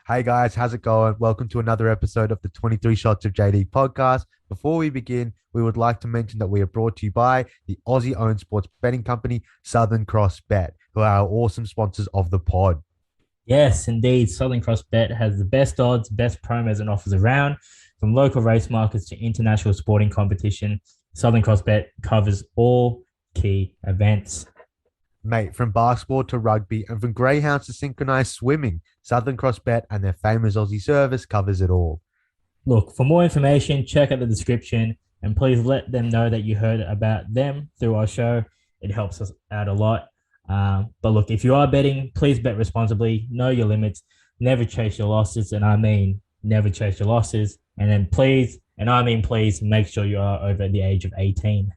Hey guys, how's it going? Welcome to another episode of the 23 Shots of JD podcast. Before we begin, we would like to mention that we are brought to you by the Aussie owned sports betting company, Southern Cross Bet, who are our awesome sponsors of the pod. Yes, indeed. Southern Cross Bet has the best odds, best promos, and offers around. From local race markets to international sporting competition, Southern Cross Bet covers all key events. Mate, from basketball to rugby and from greyhounds to synchronized swimming, Southern Cross Bet and their famous Aussie service covers it all. Look, for more information, check out the description and please let them know that you heard about them through our show. It helps us out a lot. But look, if you are betting, please bet responsibly, know your limits, never chase your losses. And I mean, never chase your losses. And then please, and I mean, please make sure you are over the age of 18.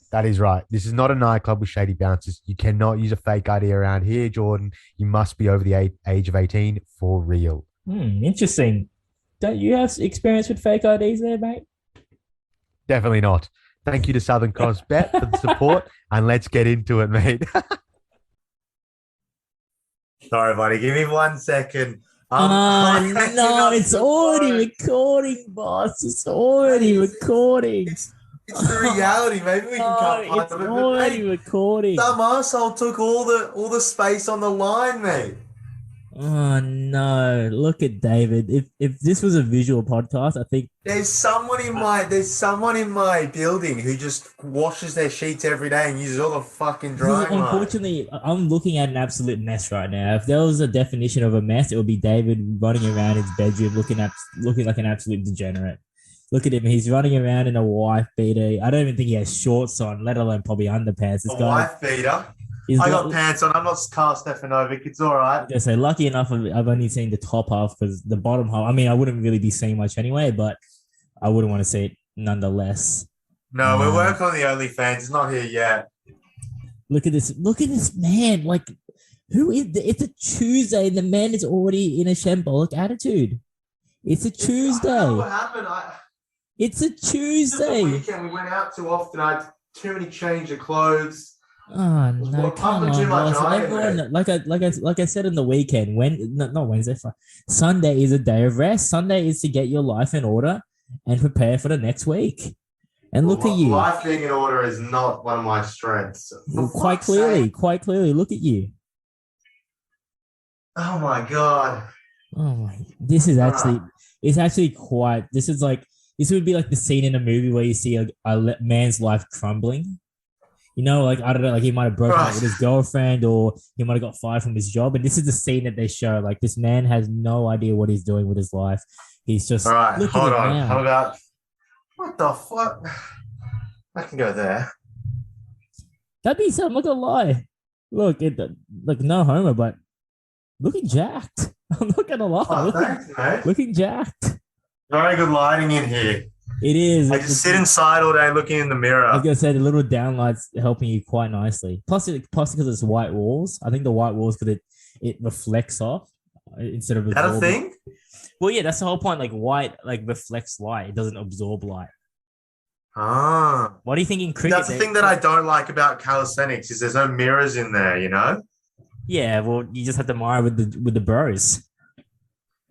That is right. This is not a nightclub with shady bouncers. You cannot use a fake ID around here, Jordan. You must be over the age of 18 for real. Interesting. Don't you have experience with fake IDs there, mate? Definitely not. Thank you to Southern Cross Bet for the support, and let's get into it, mate. Sorry, buddy. Give me 1 second. No, it's already recording, boss. It's already recording. It's the reality. Maybe we can cut part It's of it. already recording. Some arsehole took all the space on the line, mate. Oh no! Look at David. If this was a visual podcast, I think There's someone in my building who just washes their sheets every day and uses all the fucking drying lines. unfortunately I'm looking at an absolute mess right now. If there was a definition of a mess, it would be David running around his bedroom looking like an absolute degenerate. Look at him. He's running around in a wife beater. I don't even think he has shorts on, let alone probably underpants. This A guy, wife beater. I got pants on. I'm not Carl Stefanovic. It's all right. I say, lucky enough, I've only seen the top half because the bottom half. I mean, I wouldn't really be seeing much anyway, but I wouldn't want to see it nonetheless. No, we're working on the OnlyFans. It's not here yet. Look at this. Look at this man. Like, who is? It's a Tuesday, and the man is already in a shambolic attitude. It's a Tuesday. I don't know what happened. It's a It's Tuesday. the weekend. We went out too often. I had too many change of clothes. Oh no! Come pumping on, too much boss. iron, Everyone, like I said in the weekend, not Wednesday, Sunday is a day of rest. Sunday is to get your life in order and prepare for the next week. And look at you. Life being in order is not one of my strengths. Quite clearly, look at you. Oh my god. Oh my! This is actually, it's actually quite. This would be like the scene in a movie where you see a man's life crumbling. You know, like, I don't know, like he might have broken up with his girlfriend or he might have got fired from his job. And this is the scene that they show. Like, this man has no idea what he's doing with his life. He's just, all right, look hold at on. now. How about, what the fuck? I can go there. That'd be something, I'm not gonna lie. Look, like, no homo, but looking jacked. I'm not gonna lie. Oh, thanks, mate. Looking jacked. Very good lighting in here. It is. I just sit inside all day looking in the mirror. I was gonna say the little downlights helping you quite nicely. Plus because it's white walls. I think the white walls because it reflects off instead of Is that a absorbing. thing? Well, yeah, that's the whole point. Like white, like reflects light. It doesn't absorb light. Ah. What do you think in cricket? That's the thing that I don't like about calisthenics is there's no mirrors in there, you know? Yeah, well, you just have to mire with the bros.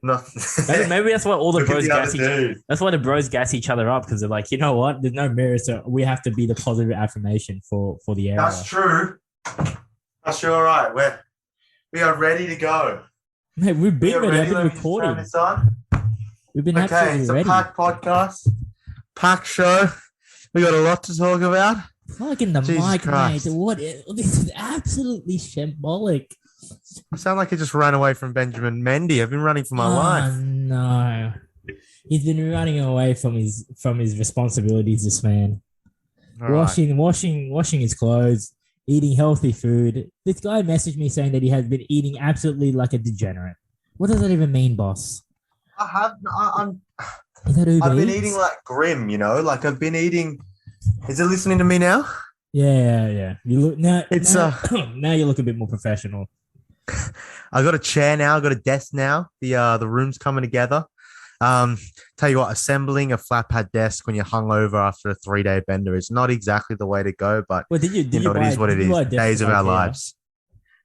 No. Maybe that's why all the Look at bros the gas other each. dude. That's why the bros gas each other up because they're like, you know what? There's no mirror, so we have to be the positive affirmation for the area. That's true. That's true. All right. We are ready to go. Mate, we've We been are ready. I've Let been me just turn recording. this on. We've been Okay, absolutely it's a ready. packed podcast, packed show. We got a lot to talk about. Plug in the Jesus mic, Christ. mate. This is absolutely shambolic. I sound like I just ran away from Benjamin Mendy. I've been running for my Oh life. no. He's been running away from his responsibilities, this man. All right. Washing his clothes, eating healthy food. This guy messaged me saying that he has been eating absolutely like a degenerate. What does that even mean, boss? I'm. Is that Uber I've been Eats? eating like grim, you know. Like I've been eating. Is it listening to me now? Yeah. You look now. It's, now you look a bit more professional. I got a chair now. I got a desk now. The room's coming together. Tell you what, assembling a flat pad desk when you're hungover after a 3-day bender is not exactly the way to go, but Well, did you it is what it is. Days of our lives.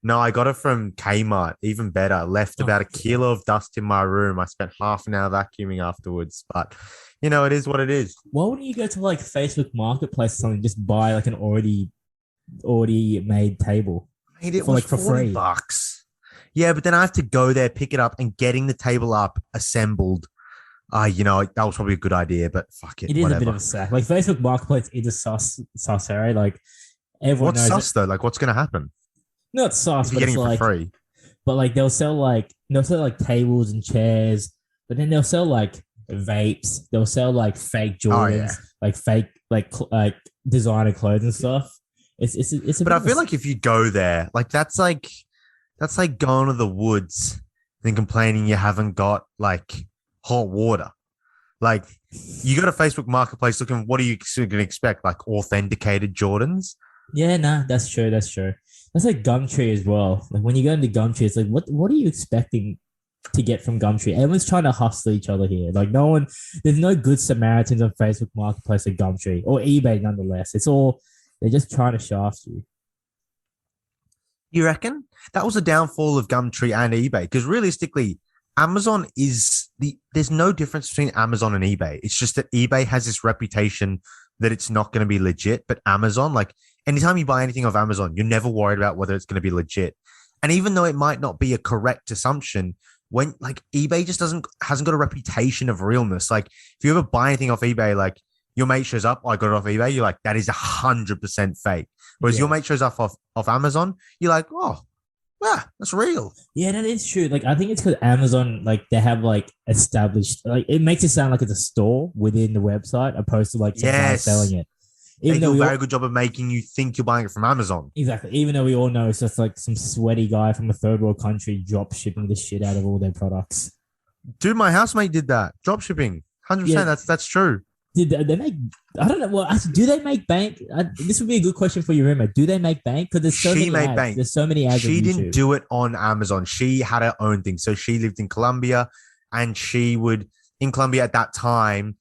No, I got it from Kmart. Even better. Left Oh, about a kilo of dust in my room. I spent half an hour vacuuming afterwards. But it is what it is. why wouldn't you go to like Facebook Marketplace or something, just buy like an already made table Mate, it for was like for 40 free? bucks. Yeah, but then I have to go there, pick it up, and getting the table up assembled. That was probably a good idea, but fuck it, It is a bit of whatever. a sack. Like Facebook Marketplace is a sus area. Like everyone What's knows it. sus though? Like, what's going to happen Not sus, if you're but it's getting it for like, free? but like they'll sell like tables and chairs, but then they'll sell like vapes. They'll sell like fake Oh yeah. Jordans, like fake like designer clothes and stuff. It's a But bit I of a feel like if you go there, like that's like going to the woods and complaining you haven't got hot water. Like you go to Facebook Marketplace looking, what are you going to expect? Like authenticated Jordans? Yeah, nah, that's true. That's true. That's like Gumtree as well. Like when you go into Gumtree, it's like, what are you expecting to get from Gumtree? Everyone's trying to hustle each other here. Like no one, there's no good Samaritans on Facebook Marketplace or Gumtree or eBay, nonetheless. It's all they're just trying to shaft you. You reckon? That was a downfall of Gumtree and eBay because realistically, Amazon there's no difference between Amazon and eBay. It's just that eBay has this reputation that it's not going to be legit, but Amazon, like anytime you buy anything off Amazon, you're never worried about whether it's going to be legit. And even though it might not be a correct assumption, when like eBay just hasn't got a reputation of realness. Like if you ever buy anything off eBay, like your mate shows up, I got it off eBay, you're like, that is 100% fake. Whereas your Yeah. mate shows up off Amazon, you're like, oh, yeah, that's real. Yeah, that is true. Like I think it's because Amazon, like they have like established, like it makes it sound like it's a store within the website, opposed to like some guy Yes. selling it. They Even do though a we very all, good job of making you think you're buying it from Amazon. exactly, even though we all know it's just like some sweaty guy from a third world country drop shipping the shit out of all their products. Dude, my housemate did that. Drop shipping. 100%. Yeah. That's true. Did they make? I don't know. Well, actually, do they make bank? This would be a good question for your roommate. Do they make bank? Because there's so She many made ads. bank. There's so many ads. She on didn't YouTube. do it on Amazon. She had her own thing. So she lived in Colombia and she would, in Colombia at that time,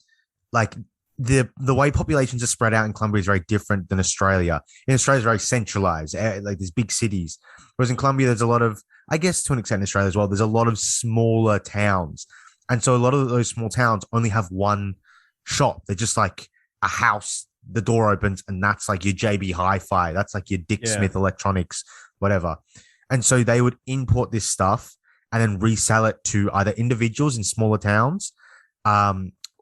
like the way populations are spread out in Colombia is very different than Australia. In Australia, it's very centralized, like there's big cities. Whereas in Colombia, there's a lot of, I guess to an extent in Australia as well, there's a lot of smaller towns. And so a lot of those small towns only have one shop. They're just like a house, the door opens, and that's like your JB Hi-Fi. That's like your Dick Yeah. Smith Electronics, whatever. And so they would import this stuff and then resell it to either individuals in smaller towns,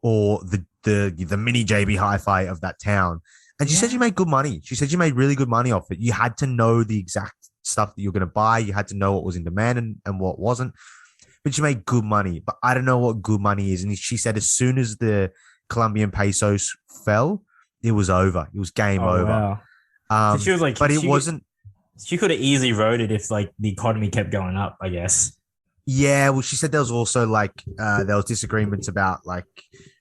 or the mini JB Hi-Fi of that town. And she said Yeah. you made good money. She said you made really good money off it. You had to know the exact stuff that you're going to buy. You had to know what was in demand and what wasn't. But she made good money. But I don't know what good money is. And she said as soon as the Colombian pesos fell, it was over. It was game Oh, over. wow. Um, So she was like, but it she- wasn't. She could have easily wrote it if like the economy kept going up. I guess. Yeah, well, she said there was also there was disagreements about like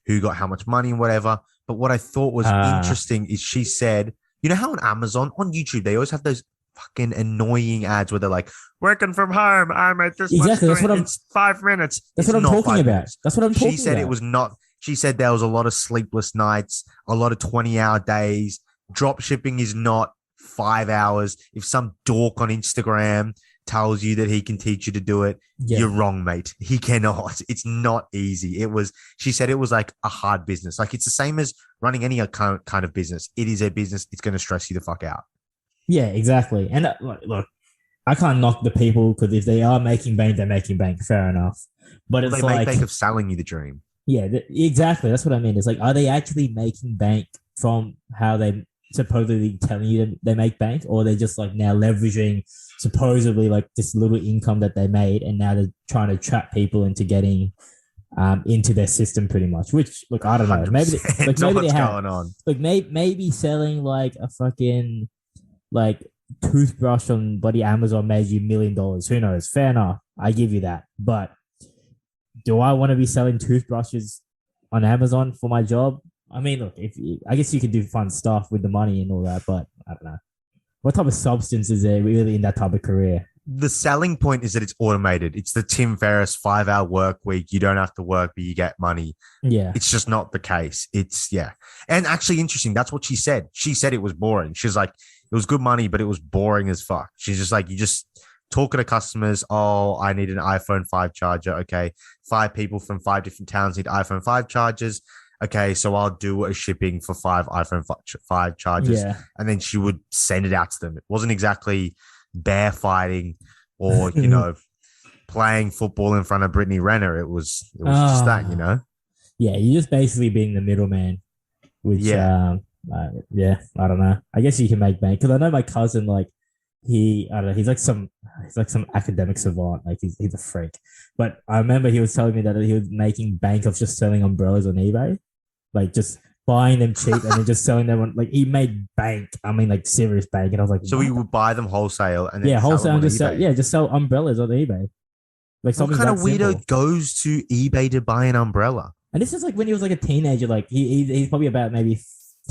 who got how much money and whatever. But what I thought was interesting is she said, you know how on Amazon, on YouTube, they always have those fucking annoying ads where they're like, working from home, I'm at this Exactly, much that's what I'm- it's 5 minutes. That's It's what I'm not talking 5 about. minutes. That's what I'm talking She said about. it was not. She said there was a lot of sleepless nights, a lot of 20-hour days. Drop shipping is not 5 hours. If some dork on Instagram tells you that he can teach you to do it, Yeah. you're wrong, mate. He cannot. It's not easy. She said it was like a hard business. Like it's the same as running any kind of business. It is a business. It's going to stress you the fuck out. Yeah, exactly. And look, I can't knock the people because if they are making bank, they're making bank. Fair enough. But it's They like, make bank of selling you the dream. yeah, exactly. That's what I mean. It's like, are they actually making bank from how they supposedly telling you that they make bank, or they're just like now leveraging supposedly like this little income that they made, and now they're trying to trap people into getting into their system pretty much. Which look, I don't know. Maybe 100%. like Know maybe they what's have going on. like maybe selling like a fucking like toothbrush on bloody Amazon made you $1 million. Who knows? Fair enough. I give you that. But do I want to be selling toothbrushes on Amazon for my job? I mean, look, I guess you could do fun stuff with the money and all that, but I don't know. What type of substance is there really in that type of career? The selling point is that it's automated. It's the Tim Ferriss 5-hour work week. You don't have to work, but you get money. Yeah. It's just not the case. It's yeah. And actually interesting. That's what she said. She said it was boring. She's like, It was good money, but it was boring as fuck. She's just like, you just talking to customers. Oh, I need an iPhone 5 charger. Okay. 5 people from 5 different towns need iPhone 5 chargers. Okay. So I'll do a shipping for 5 iPhone 5 chargers. Yeah. And then she would send it out to them. It wasn't exactly bear fighting or, playing football in front of Brittany Renner. It was just that, Yeah, you're just basically being the middleman, which yeah, I don't know. I guess you can make bank because I know my cousin, like I don't know, he's like some academic savant, like he's a freak. But I remember he was telling me that he was making bank of just selling umbrellas on eBay, like just buying them cheap and then just selling them on, like he made bank. I mean, like serious bank. And I was like, so what? we would buy them wholesale and then Yeah, wholesale and just eBay. just sell umbrellas on eBay. Like What something kind that of weirdo simple. goes to eBay to buy an umbrella? And this is like when he was like a teenager. Like he's probably about maybe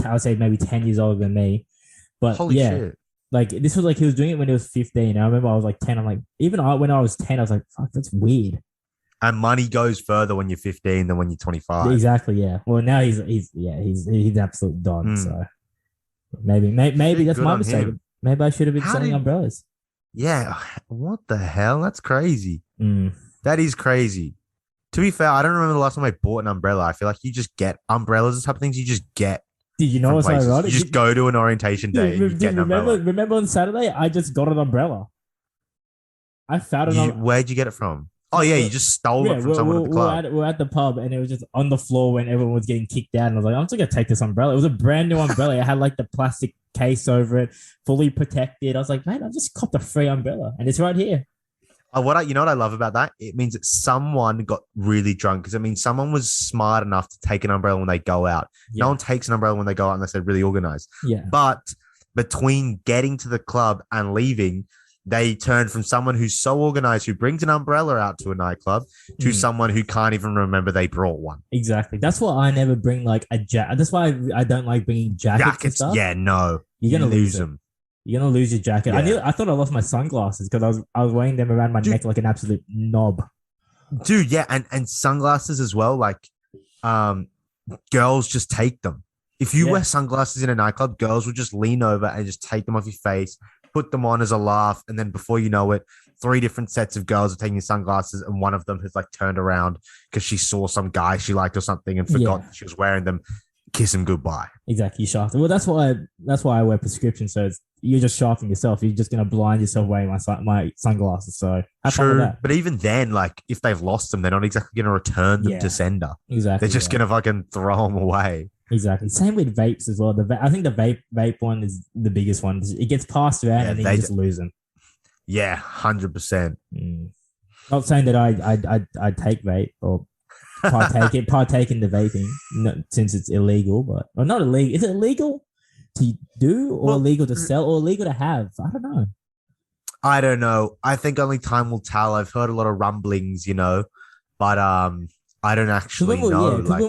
I would say maybe 10 years older than me. But Holy yeah, shit. like this was like he was doing it when he was 15. I remember I was like 10. I'm like, when I was 10, I was like, fuck, that's weird. And money goes further when you're 15 than when you're 25. Exactly, yeah. Well, now he's absolute don. Mm. So maybe Shit, that's good my on mistake. him. Maybe I should have been How selling did- umbrellas. Yeah. What the hell? That's crazy. Mm. That is crazy. To be fair, I don't remember the last time I bought an umbrella. I feel like you just get umbrellas and type of things you just get Did you know from what's places. ironic? You just go to an orientation day and you get an umbrella. Remember on Saturday, I just got an umbrella. I found an umbrella. Where'd you get it from? Oh, yeah, you just stole it from someone at the club. We're at the pub and it was just on the floor when everyone was getting kicked out. And I was like, I'm just going to take this umbrella. It was a brand new umbrella. It had like the plastic case over it, fully protected. I was like, man, I just copped a free umbrella and it's right here. You know what I love about that? It means that someone got really drunk because it means someone was smart enough to take an umbrella when they go out. Yeah. No one takes an umbrella when they go out unless they're really organized. Yeah. But between getting to the club and leaving, they turn from someone who's so organized, who brings an umbrella out to a nightclub, to someone who can't even remember they brought one. Exactly. That's why I never bring like a jacket. That's why I don't like bringing jackets and stuff. Yeah, no. You're gonna lose them. You're gonna lose your jacket. Yeah. I thought I lost my sunglasses because I was wearing them around my neck like an absolute knob. Dude, yeah, and sunglasses as well. Like, girls just take them. If you wear sunglasses in a nightclub, girls will just lean over and just take them off your face, put them on as a laugh, and then before you know it, 3 different sets of girls are taking sunglasses, and one of them has like turned around because she saw some guy she liked or something and forgot that she was wearing them. Kiss him goodbye. Exactly, you shafted. Well, that's why I wear prescription. So you're just shafting yourself. You're just gonna blind yourself wearing my sunglasses. So have fun with True, that. but even then, like if they've lost them, they're not exactly going to return them to sender. Exactly, They're just going to fucking throw them away. Exactly. Same with vapes as well. I think the vape one is the biggest one. It gets passed around and then you just lose them. Yeah, 100%. Not saying that I take vape or partake in the vaping since it's illegal, or not illegal. Is it illegal to do or illegal to sell or illegal to have? I don't know. I think only time will tell. I've heard a lot of rumblings, but I don't actually know. Because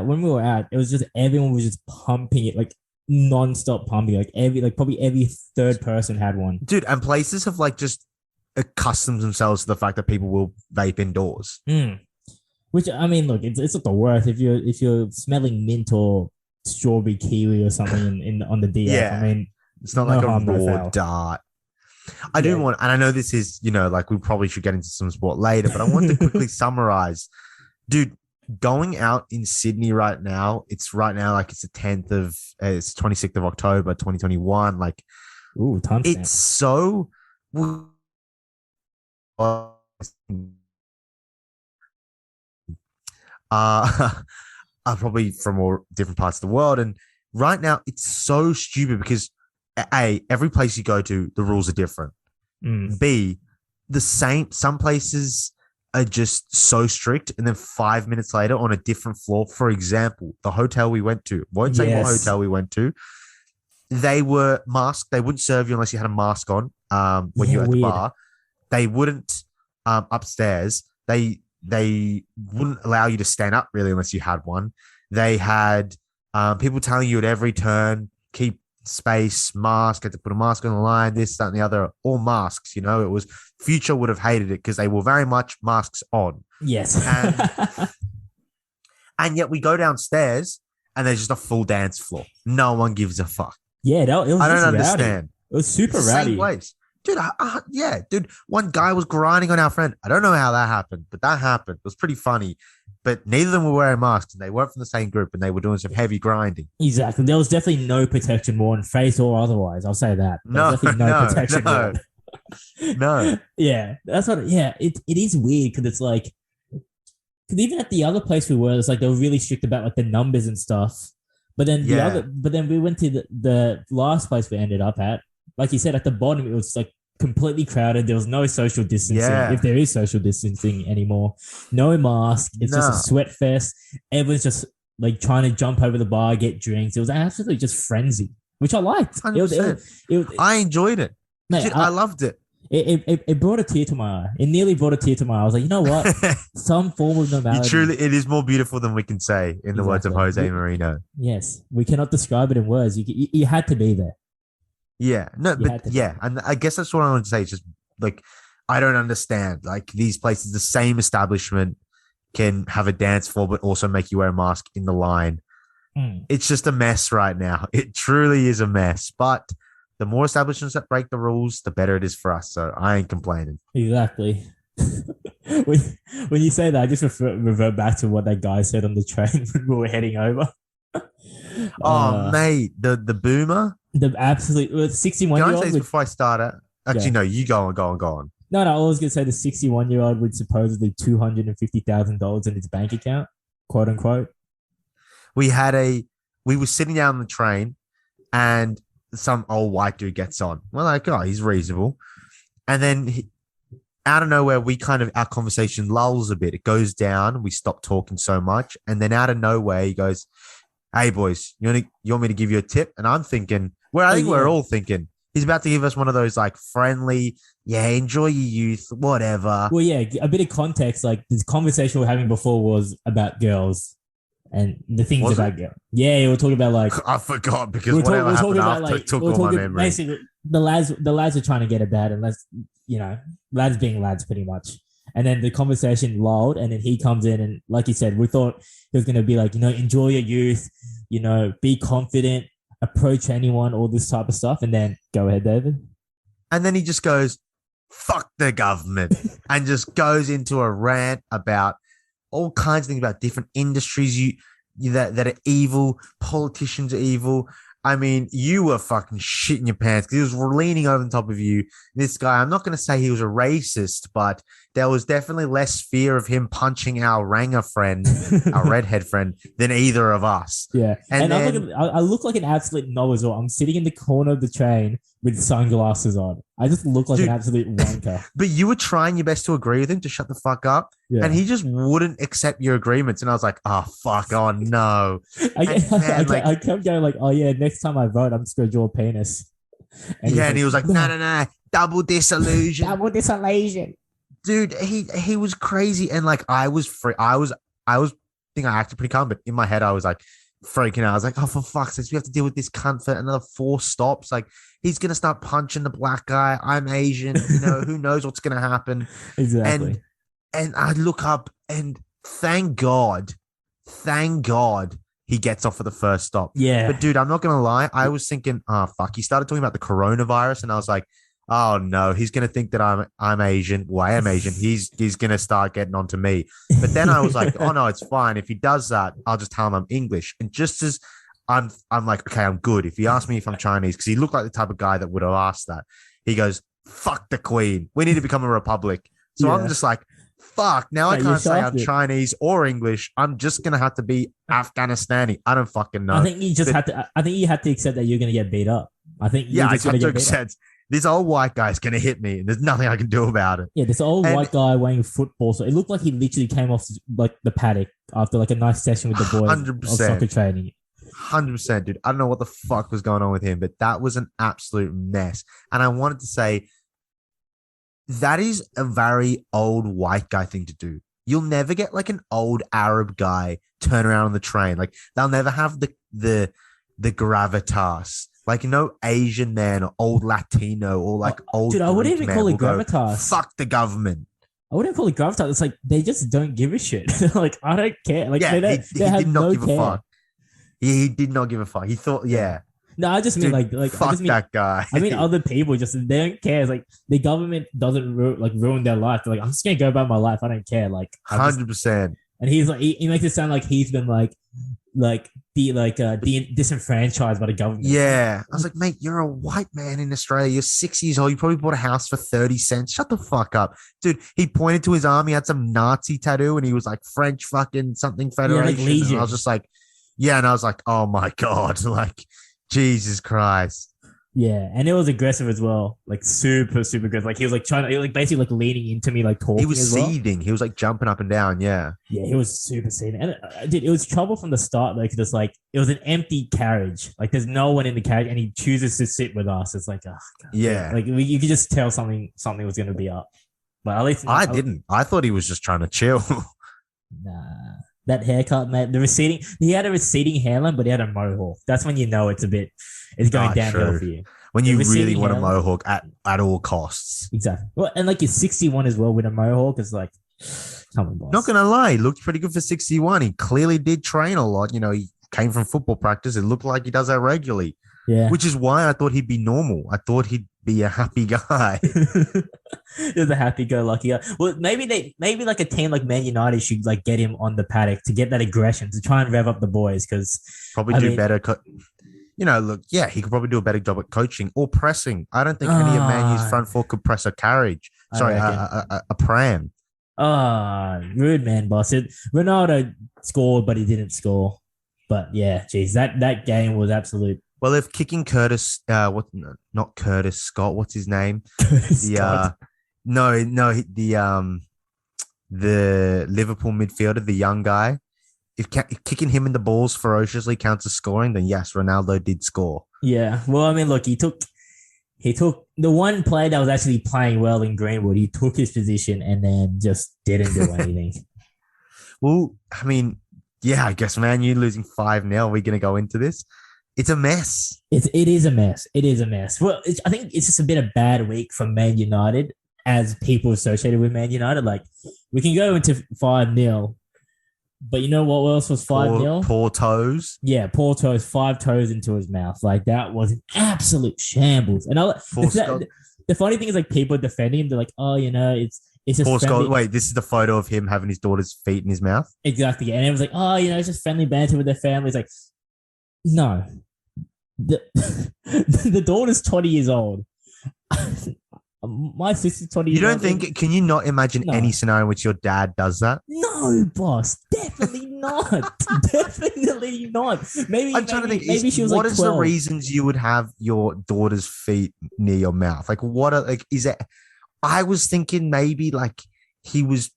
when we were out, it was just everyone was just pumping it, like non-stop pumping. Like probably every third person had one. Dude, and places have like just accustomed themselves to the fact that people will vape indoors. Which, I mean, look, it's not the worst if you're smelling mint or strawberry kiwi or something on the DF. Yeah. I mean, it's not like a raw dart. I do want, and I know this is, like we probably should get into some sport later, but I want to quickly summarize. Dude, going out in Sydney right now, it's the 26th of October, 2021. Like, ooh, it's so probably from all different parts of the world. And right now it's so stupid because A, every place you go to, the rules are different. B, some places are just so strict, and then 5 minutes later on a different floor, for example, the hotel we went to, won't say what hotel we went to, they were masked. They wouldn't serve you unless you had a mask on when you were at the bar. They wouldn't upstairs. They wouldn't allow you to stand up really unless you had one. They had people telling you at every turn, keep space, mask, had to put a mask on the line, this, that, and the other, all masks. It was Future would have hated it because they were very much masks on. Yes. And yet we go downstairs and there's just a full dance floor. No one gives a fuck. Yeah, it was I don't understand. was super It's the rowdy. same place. Dude, yeah, dude. One guy was grinding on our friend. I don't know how that happened, but that happened. It was pretty funny. But neither of them were wearing masks, and they weren't from the same group, and they were doing some heavy grinding. Exactly. There was definitely no protection worn, face or otherwise. I'll say that. There was No, definitely no protection no, worn. no. Yeah, that's what. Yeah, it is weird because it's like, because even at the other place we were, it's like they were really strict about like the numbers and stuff. But then Yeah. but then we went to the last place we ended up at. Like you said, at the bottom it was like completely crowded. There was no social distancing, Yeah. if there is social distancing anymore. No mask. It's just a No. sweat fest. Everyone's just like trying to jump over the bar, get drinks. It was absolutely just frenzy, which I liked. 100%. I enjoyed it. Mate, Dude, I loved it. it brought a tear to my eye. It nearly brought a tear to my eye. I was like, you know what? Some form of normality. It is more beautiful than we can say, in the words of Exactly. Jose Marino. Yes, we cannot describe it in words. You had to be there. Yeah, no, You had but to. yeah, and I guess that's what I want to say. It's just like I don't understand. Like these places, the same establishment can have a dance floor, but also make you wear a mask in the line. It's just a mess right now. It truly is a mess. But the more establishments that break the rules, the better it is for us. So I ain't complaining. Exactly. when you say that, I just revert back to what that guy said on the train when we were heading over. Oh, mate, the boomer. The absolute 61 Can year I say old. this before I start it? Actually, Yeah. no, you go on. No, I was gonna say the 61-year-old with supposedly $250,000 in his bank account, quote unquote. We were sitting down on the train and some old white dude gets on. We're like, oh, he's reasonable. And then out of nowhere, our conversation lulls a bit. It goes down. We stop talking so much. And then out of nowhere, he goes, hey, boys, you want me to give you a tip? And I'm thinking, we're all thinking, he's about to give us one of those like friendly, yeah, enjoy your youth, whatever. Well, yeah, a bit of context. Like this conversation we were having before was about girls and the things Was about girls. Yeah, we were talking about like I forgot because whatever happened after took all my memory. Basically, the lads are trying to get it bad, and lads being lads pretty much. And then the conversation lulled, and then he comes in, and like he said, we thought he was going to be like, enjoy your youth, be confident, approach anyone, all this type of stuff. And then go ahead, David. And then he just goes, fuck the government, and just goes into a rant about all kinds of things about different industries that are evil. Politicians are evil. I mean, you were fucking shitting your pants because he was leaning over the top of you. This guy, I'm not going to say he was a racist, but there was definitely less fear of him punching our Ranger friend, our redhead friend, than either of us. Yeah. And then, I look like an absolute novice. I'm sitting in the corner of the train with sunglasses on. I just look like an absolute wanker. But you were trying your best to agree with him to shut the fuck up. Yeah. And he just wouldn't accept your agreements. And I was like, oh, fuck. Oh, no. I kept going like, oh, yeah, next time I vote, I'm just going to draw a penis. And he was like, no. Double disillusion. Double disillusion. Dude, he was crazy. And like, I was think I acted pretty calm, but in my head, I was like freaking out. I was like, oh, for fuck's sake, we have to deal with this cunt for another 4 stops. Like, he's going to start punching the black guy. I'm Asian. Who knows what's going to happen. Exactly. And I look up and thank God he gets off for the first stop. Yeah. But dude, I'm not going to lie. I was thinking, oh, fuck. He started talking about the coronavirus and I was like, oh no, he's going to think that I'm Asian. Well, I am Asian. He's going to start getting onto me. But then I was like, oh no, it's fine. If he does that, I'll just tell him I'm English. And just as I'm like, okay, I'm good. If he asks me if I'm Chinese, because he looked like the type of guy that would have asked that, he goes, fuck the queen. We need to become a republic. So I'm just like, fuck. Now I can't say I'm Chinese or English. I'm just going to have to be Afghanistani. I don't fucking know. I think you had to accept that you're going to get beat up. I think I have to accept this old white guy's going to hit me and there's nothing I can do about it. Yeah, this old white guy wearing football. So it looked like he literally came off like the paddock after like a nice session with the boys 100%. of soccer training. 100%, dude. I don't know what the fuck was going on with him, but that was an absolute mess. And I wanted to say that is a very old white guy thing to do. You'll never get like an old Arab guy turn around on the train. Like they'll never have the gravitas. Like no Asian man or old Latino or like old. Dude, I wouldn't even call it gravitas. Fuck the government. I wouldn't call it gravitas. It's like they just don't give a shit. Like I don't care. Like he did not give a fuck. He did not give a fuck. He thought, No, I just mean Dude, like I fuck just mean that guy. I mean other people just they don't care. It's like the government doesn't ruin their life. They're like, I'm just gonna go about my life. I don't care. Like I just 100%. and he's like he makes it sound like he's been disenfranchised by the government. Yeah. I was like, mate, you're a white man in Australia. You're 6 years old. You probably bought a house for 30 cents. Shut the fuck up. Dude, he pointed to his arm. He had some Nazi tattoo and he was like French fucking something federation. And Legion. I was just like, yeah. And I was like, oh my God. Like, Jesus Christ. Yeah, and it was aggressive as well, like super aggressive. Like he was like trying to, like basically like leaning into me, like talking. He was as well. seething. He was like jumping up and down. Yeah. Yeah, he was super seething, and dude, it was trouble from the start. Like just like it was an empty carriage. Like there's no one in the carriage, and he chooses to sit with us. It's like, oh, God. Yeah. Like you could just tell something was going to be up. But at least I didn't. I thought he was just trying to chill. Nah. That haircut, man. He had a receding hairline, but he had a mohawk. That's when you know it's going downhill true. for you. When you The really receding want a hairline. mohawk at all costs. Exactly. Well, and like you're 61 as well with a mohawk. It's like, come on, boss. Not gonna lie, he looked pretty good for 61. He clearly did train a lot. You know, he came from football practice. It looked like he does that regularly, Yeah. which is why I thought he'd be normal. I thought he'd be a happy guy. There's a happy-go-lucky guy. Well, maybe like a team like Man United should like get him on the paddock to get that aggression to try and rev up the boys because Probably do better. Look, yeah, he could probably do a better job at coaching or pressing. I don't think any of Man U's front four could press a carriage. Sorry, a pram. Rude man, boss. Ronaldo scored, but he didn't score. But yeah, geez, that game was absolute. Well, if kicking Curtis, not Curtis Scott, what's his name? Scott. The Liverpool midfielder, the young guy. If kicking him in the balls ferociously counts as scoring, then yes, Ronaldo did score. Yeah. Well, I mean, look, he took the one player that was actually playing well in Greenwood. He took his position and then just didn't do anything. Well, I mean, yeah, I guess, man, you losing 5-0. We're going to go into this. It's a mess. It is a mess. It is a mess. Well, I think it's just a bit of bad week for Man United as people associated with Man United. Like, we can go into 5-0, but you know what else was 5-0? Poor toes. Yeah, poor toes, 5 toes into his mouth. Like, that was an absolute shambles. And the funny thing is, like, people defending him. They're like, oh, you know, it's just Poor friendly. Scott. Wait, this is the photo of him having his daughter's feet in his mouth? Exactly. And it was like, oh, you know, it's just friendly banter with their families. Like, no. The daughter's 20 years old. My sister's 20 years old. Can you not imagine any scenario in which your dad does that? No, boss. Definitely not. Definitely not. I'm trying to think. Maybe she was what like is 12. the reasons you would have your daughter's feet near your mouth? Like, is it? I was thinking maybe like he was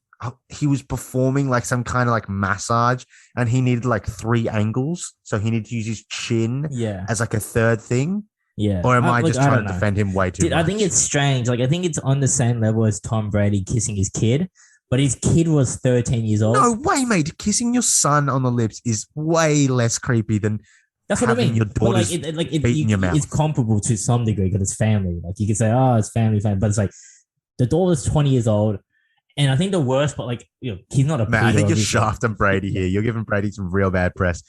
performing like some kind of like massage and he needed like 3 angles. So he needed to use his chin as like a third thing. Yeah. Or am I just trying to defend him way too much? I think it's strange. Like, I think it's on the same level as Tom Brady kissing his kid, but his kid was 13 years old. No way, mate. Kissing your son on the lips is way less creepy than that's what I mean. Your daughter's feet in your mouth. It's comparable to some degree because it's family. Like, you could say, oh, it's family, but it's like the daughter's 20 years old. And I think the worst part, like, you know, he's not a man. I think you're obviously. shafting Brady here. You're giving Brady some real bad press.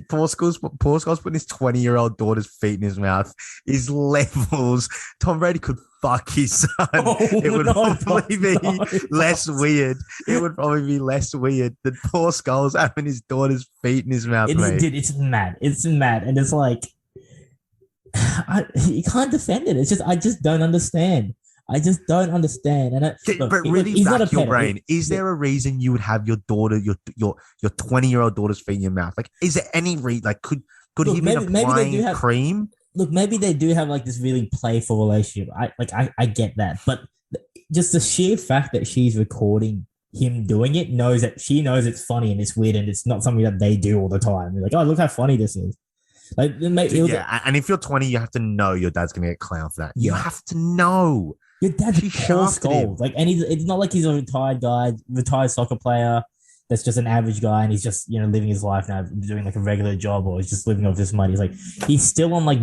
Paul Scholes putting his 20-year-old daughter's feet in his mouth is levels. Tom Brady could fuck his son. It would probably be less weird. It would probably be less weird than Paul Scholes having his daughter's feet in his mouth. Dude, it's mad. It's mad, and it's like you can't defend it. It's just I just don't understand. I just don't understand. And but really, back your brain. Is there a reason you would have your daughter, your 20-year-old daughter's feet in your mouth? Like, is there any reason? Like, could he be applying cream? Look, maybe they do have like this really playful relationship. I get that, but just the sheer fact that she's recording him doing it she knows it's funny and it's weird and it's not something that they do all the time. They're like, oh, look how funny this is. Like, and if you're 20, you have to know your dad's gonna get clowned for that. You have to know. Your dad's Paul Scholes. Like, and it's not like he's a retired soccer player that's just an average guy and he's just, you know, living his life now, doing like a regular job or he's just living off this money. He's like, he's still on like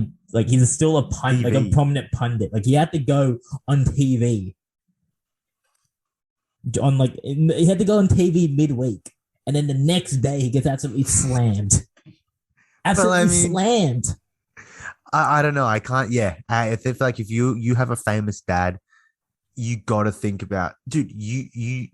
he's still a like a prominent pundit. Like, he had to go on TV. He had to go on TV midweek, and then the next day he gets absolutely slammed. Absolutely slammed. I don't know. I can't. Yeah, I feel like if you have a famous dad, you got to think about, dude. You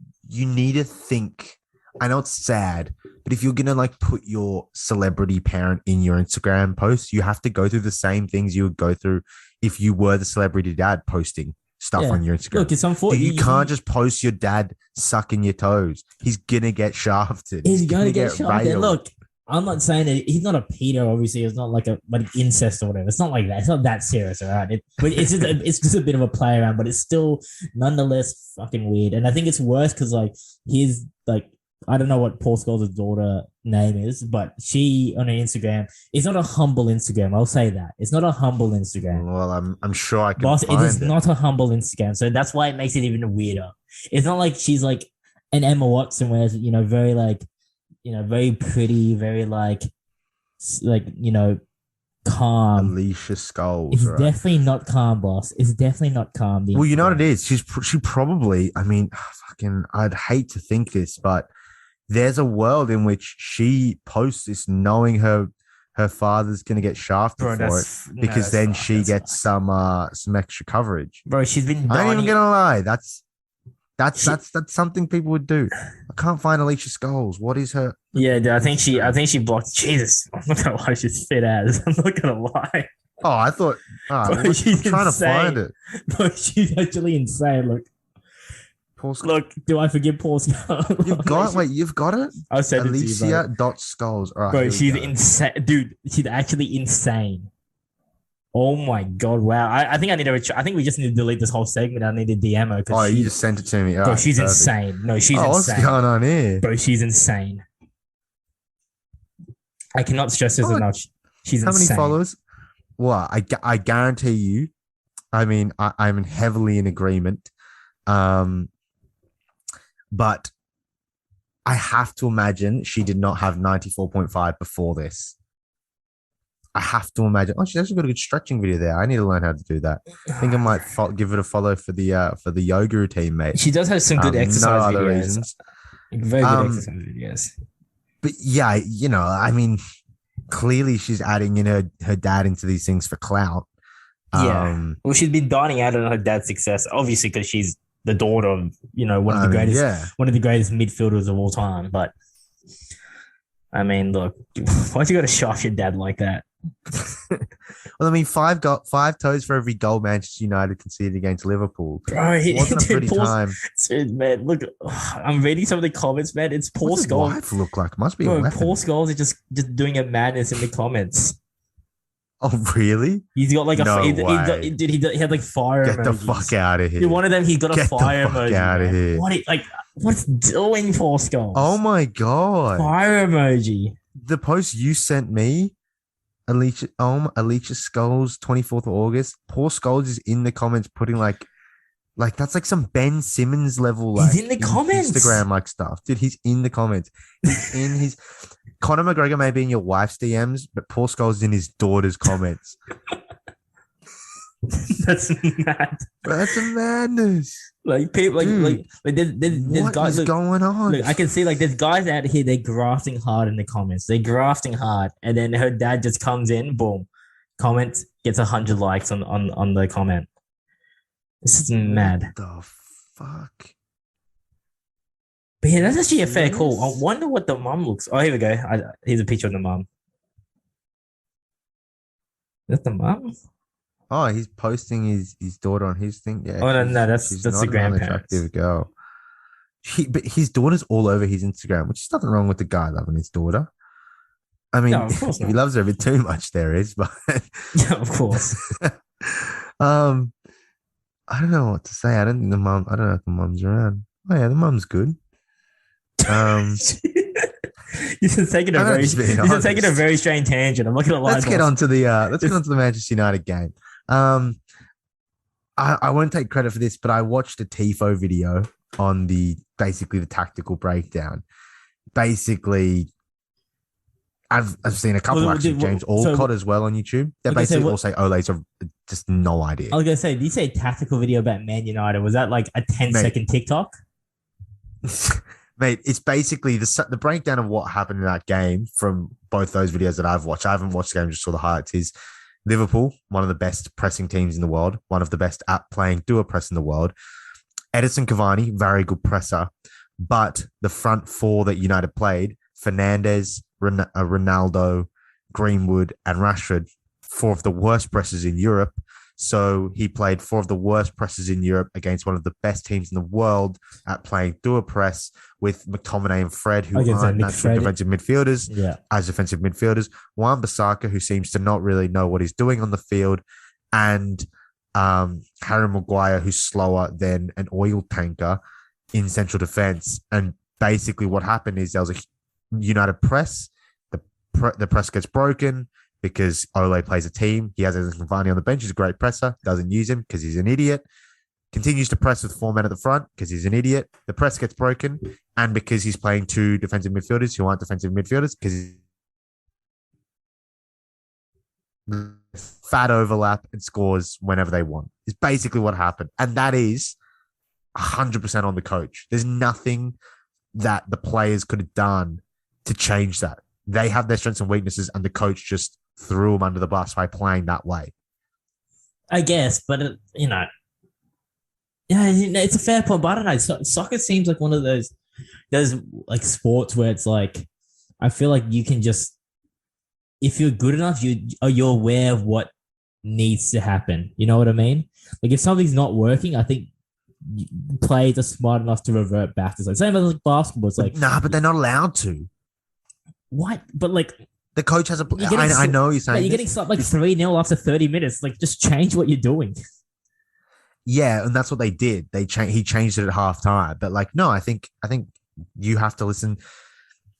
need to think. I know it's sad, but if you're gonna like put your celebrity parent in your Instagram post, you have to go through the same things you would go through if you were the celebrity dad posting stuff Yeah. on your Instagram. Look, it's unfortunate. You can't just post your dad sucking your toes. He's gonna get shafted. He's gonna get shot. railed. Look, I'm not saying that he's not a pedo. Obviously, it's not like incest or whatever. It's not like that. It's not that serious, all right? But it's just a bit of a play around. But it's still nonetheless fucking weird. And I think it's worse because like his like I don't know what Paul Scholes' daughter name is, but she on her Instagram, it's not a humble Instagram. I'll say that it's not a humble Instagram. Well, I'm sure I can. Boss, find it is not a humble Instagram, so that's why it makes it even weirder. It's not like she's like an Emma Watson, where very like very pretty, very like calm. Alicia Scholes. It's right? definitely not calm, boss. It's definitely not calm. Well, you know what it is. She probably. I mean, fucking. I'd hate to think this, but there's a world in which she posts this knowing her father's gonna get shafted for it because then she gets some extra coverage. Bro, she's been. I ain't even gonna lie. That's something people would do. I can't find Alicia Scholes. What is her? Yeah, dude, I think she blocked. Jesus, I'm not gonna lie, she's fit ass. I'm not gonna lie. Oh, I thought. Bro, I'm she's trying insane. to find it. Bro, she's actually insane. Look, Paul Scholes. look. Do I forget Paul Scholes? You've got it. I'll send it to you, bro. Alicia.Scholes. All right, Bro, here we she's go. insane, dude. She's actually insane. Oh my god! Wow. I think I need to. I think we just need to delete this whole segment. I need to DM her Oh, because you just sent it to me. All bro, right, she's perfect. insane. No, she's What's insane. going on here? Bro, she's insane. I cannot stress this Oh, enough. She's How insane. many followers? Well, I guarantee you. I mean, I'm heavily in agreement. But I have to imagine she did not have 94.5 before this. I have to imagine. Oh, she's actually got a good stretching video there. I need to learn how to do that. I think I might give it a follow for the yoga routine, mate. She does have some good exercise no other videos. reasons. Very good exercise videos. But yeah, I mean, clearly she's adding in her dad into these things for clout. Yeah. Well, she's been dining out on her dad's success, obviously, because she's the daughter of one of the greatest midfielders of all time. But I mean, look, why'd you got to shaft your dad like that? Well, I mean, five toes for every goal Manchester United conceded against Liverpool. Bro, It wasn't a pretty time. Man, look, I'm reading some of the comments, man. It's Paul What's his Scholes. wife look like? Must be a Bro, weapon. Paul Scholes is just doing a madness in the comments. Oh, really? He's got like No he had like fire Get the emojis. fuck out of here. Dude, one of them, he's got a Get the fire fuck emoji. outta man. here. What's doing, Paul Scholes? Oh my god! Fire emoji. The post you sent me, Alicia Scholes, 24th of August. Paul Scholes is in the comments putting like that's like some Ben Simmons level. Like, He's in the comments. Instagram like stuff, dude. He's in the comments. He's in his. Conor McGregor may be in your wife's DMs, but Paul Scholes is in his daughter's comments. That's mad. Bro, that's a madness. Like people, Dude, there's What guys. is Look, going on? look, I can see like there's guys out here. They're grafting hard in the comments. They're grafting hard, and then her dad just comes in, boom, comments, gets 100 likes on the comment. This is mad. What the fuck? But yeah, that's actually a fair Yes. call. I wonder what the mum looks. Oh, here we go. Here's a picture of the mum. Is that the mum? Oh, he's posting his daughter on his thing. Yeah. Oh, no, that's she's the not an grandparents. unattractive girl. But his daughter's all over his Instagram, which is nothing wrong with the guy loving his daughter. I mean, No, of course if he not. loves her a bit too much, there is. But Yeah, of course. I don't know what to say. I don't know if the mum's around. Oh yeah, the mum's good. You're just taking a I'm very, just being you're just taking a honest. very strange tangent. I'm not gonna lie. Let's get boss. on to the Manchester United game. I won't take credit for this, but I watched a TIFO video on basically the tactical breakdown. Basically, I've seen a couple Well, actually, did- James so- Alcott as well on YouTube. They Okay, so basically what- all say Ole's are just no idea. I was gonna say, did you say tactical video about Man United? Was that like a 10-second TikTok? Mate, it's basically the breakdown of what happened in that game from both those videos that I've watched. I haven't watched the game, just saw the highlights. Is Liverpool, one of the best pressing teams in the world, one of the best at playing dual press in the world. Edison Cavani, very good presser. But the front four that United played, Fernandes, Ronaldo, Greenwood, and Rashford, four of the worst pressers in Europe. So he played four of the worst pressers in Europe against one of the best teams in the world at playing dual press with McTominay and Fred, who aren't natural defensive midfielders, as defensive midfielders. Wan-Bissaka, who seems to not really know what he's doing on the field, and Harry Maguire, who's slower than an oil tanker in central defense. And basically what happened is there was a United press. The press gets broken because Ole plays a team. He has Edison Cavani on the bench. He's a great presser. Doesn't use him because he's an idiot. Continues to press with four men at the front because he's an idiot. The press gets broken. And because he's playing two defensive midfielders who aren't defensive midfielders because fat overlap and scores whenever they want. It's basically what happened. And that is 100% on the coach. There's nothing that the players could have done to change that. They have their strengths and weaknesses, and the coach just threw them under the bus by playing that way. I guess, but yeah, it's a fair point. But I don't know. Soccer seems like one of those like sports where it's like, I feel like you can just, if you're good enough, you're aware of what needs to happen. You know what I mean? Like if something's not working, I think players are smart enough to revert back to same as like basketball. It's like, but they're not allowed to. What? But like the coach has a. I know you're saying you're getting slapped like 3-0 after 30 minutes. Like just change what you're doing. Yeah, and that's what they did. He changed it at halftime. But like, no, I think you have to listen,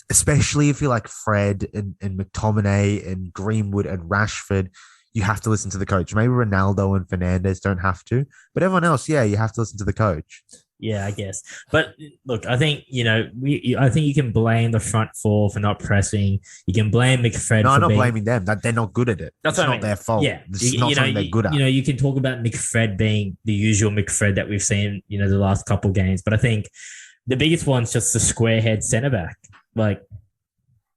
especially if you're like Fred and McTominay and Greenwood and Rashford. You have to listen to the coach. Maybe Ronaldo and Fernandes don't have to, but everyone else, yeah, you have to listen to the coach. Yeah, I guess. But look, I think, I think you can blame the front four for not pressing. You can blame McFred. No, I'm not blaming them. They're not good at it. That's not their fault. Yeah. It's not something they're good at. You can talk about McFred being the usual McFred that we've seen, the last couple games. But I think the biggest one's just the square head centre back. Like,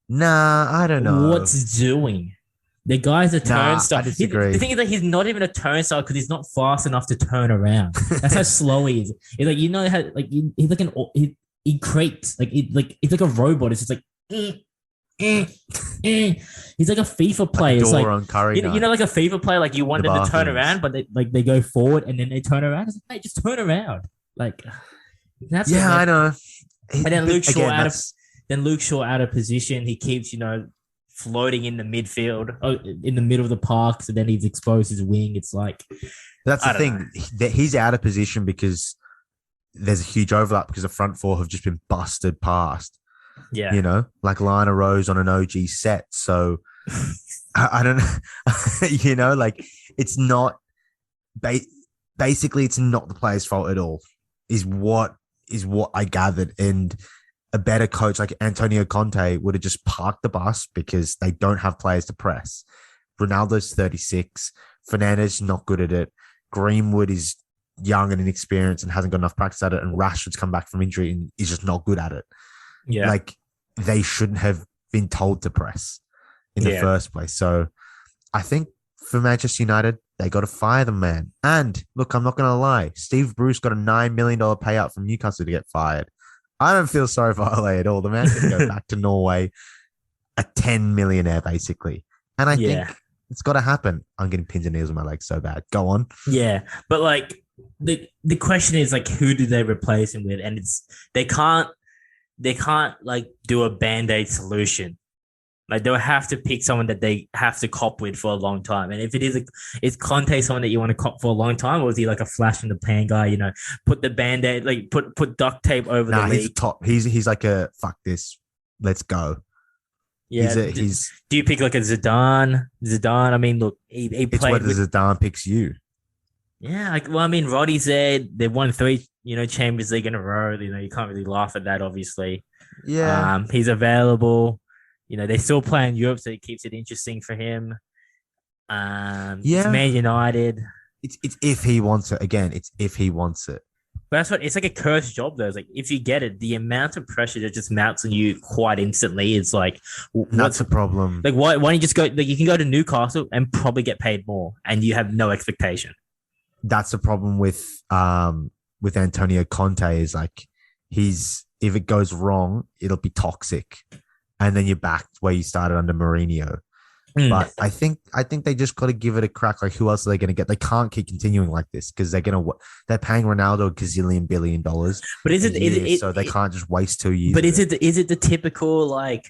nah, I don't know. What's doing? The guy's a turnstile. I disagree. The thing is that he's not even a turnstile because he's not fast enough to turn around. That's how slow he is. It's like, how like he's like he creeps like he's like a robot. It's just like he's like a FIFA player. Like on Curry, like a FIFA player. Like you want them to turn around, but they go forward and then they turn around. It's like, hey, just turn around. Like that's I know. And then Luke Shaw out of position. He keeps floating in the midfield, in the middle of the park, so then he's exposed his wing. It's like that's the thing that he's out of position because there's a huge overlap because the front four have just been busted past. Yeah, like Lana Rose on an OG set. So I don't know, like it's not basically it's not the player's fault at all. Is what I gathered. And a better coach like Antonio Conte would have just parked the bus because they don't have players to press. Ronaldo's 36. Fernandes is not good at it. Greenwood is young and inexperienced and hasn't got enough practice at it. And Rashford's come back from injury and is just not good at it. Yeah. Like they shouldn't have been told to press in the first place. So I think for Manchester United, they got to fire the man. And look, I'm not going to lie. Steve Bruce got a $9 million payout from Newcastle to get fired. I don't feel sorry for Ole at all. The man can go back to Norway, a 10 millionaire, basically. And I think it's got to happen. I'm getting pins and needles in my legs so bad. Go on. Yeah. But like the question is like, who do they replace him with? And they can't like do a Band-Aid solution. Like they'll have to pick someone that they have to cop with for a long time. And if it is Conte someone that you want to cop for a long time, or is he like a flash in the pan guy? Put the Band-Aid, like put duct tape over the league. He's top. He's like a fuck this, let's go. Yeah. Do you pick like a Zidane? Zidane. I mean, look, he played. It's whether Zidane picks you. Yeah. Roddy said they won 3, Champions League in a row. You can't really laugh at that, obviously. Yeah. He's available. They still play in Europe, so it keeps it interesting for him. It's Man United. It's if he wants it. Again, it's if he wants it. But that's what it's like a cursed job though. It's like if you get it, the amount of pressure that just mounts on you quite instantly is like And that's the problem. like why don't you just go like you can go to Newcastle and probably get paid more and you have no expectation. That's the problem with Antonio Conte is like if it goes wrong, it'll be toxic. And then you're back where you started under Mourinho. But I think they just got to give it a crack. Like, who else are they going to get? They can't keep continuing like this because they're paying Ronaldo a gazillion $billion. But so they can't just waste 2 years. But is it the typical like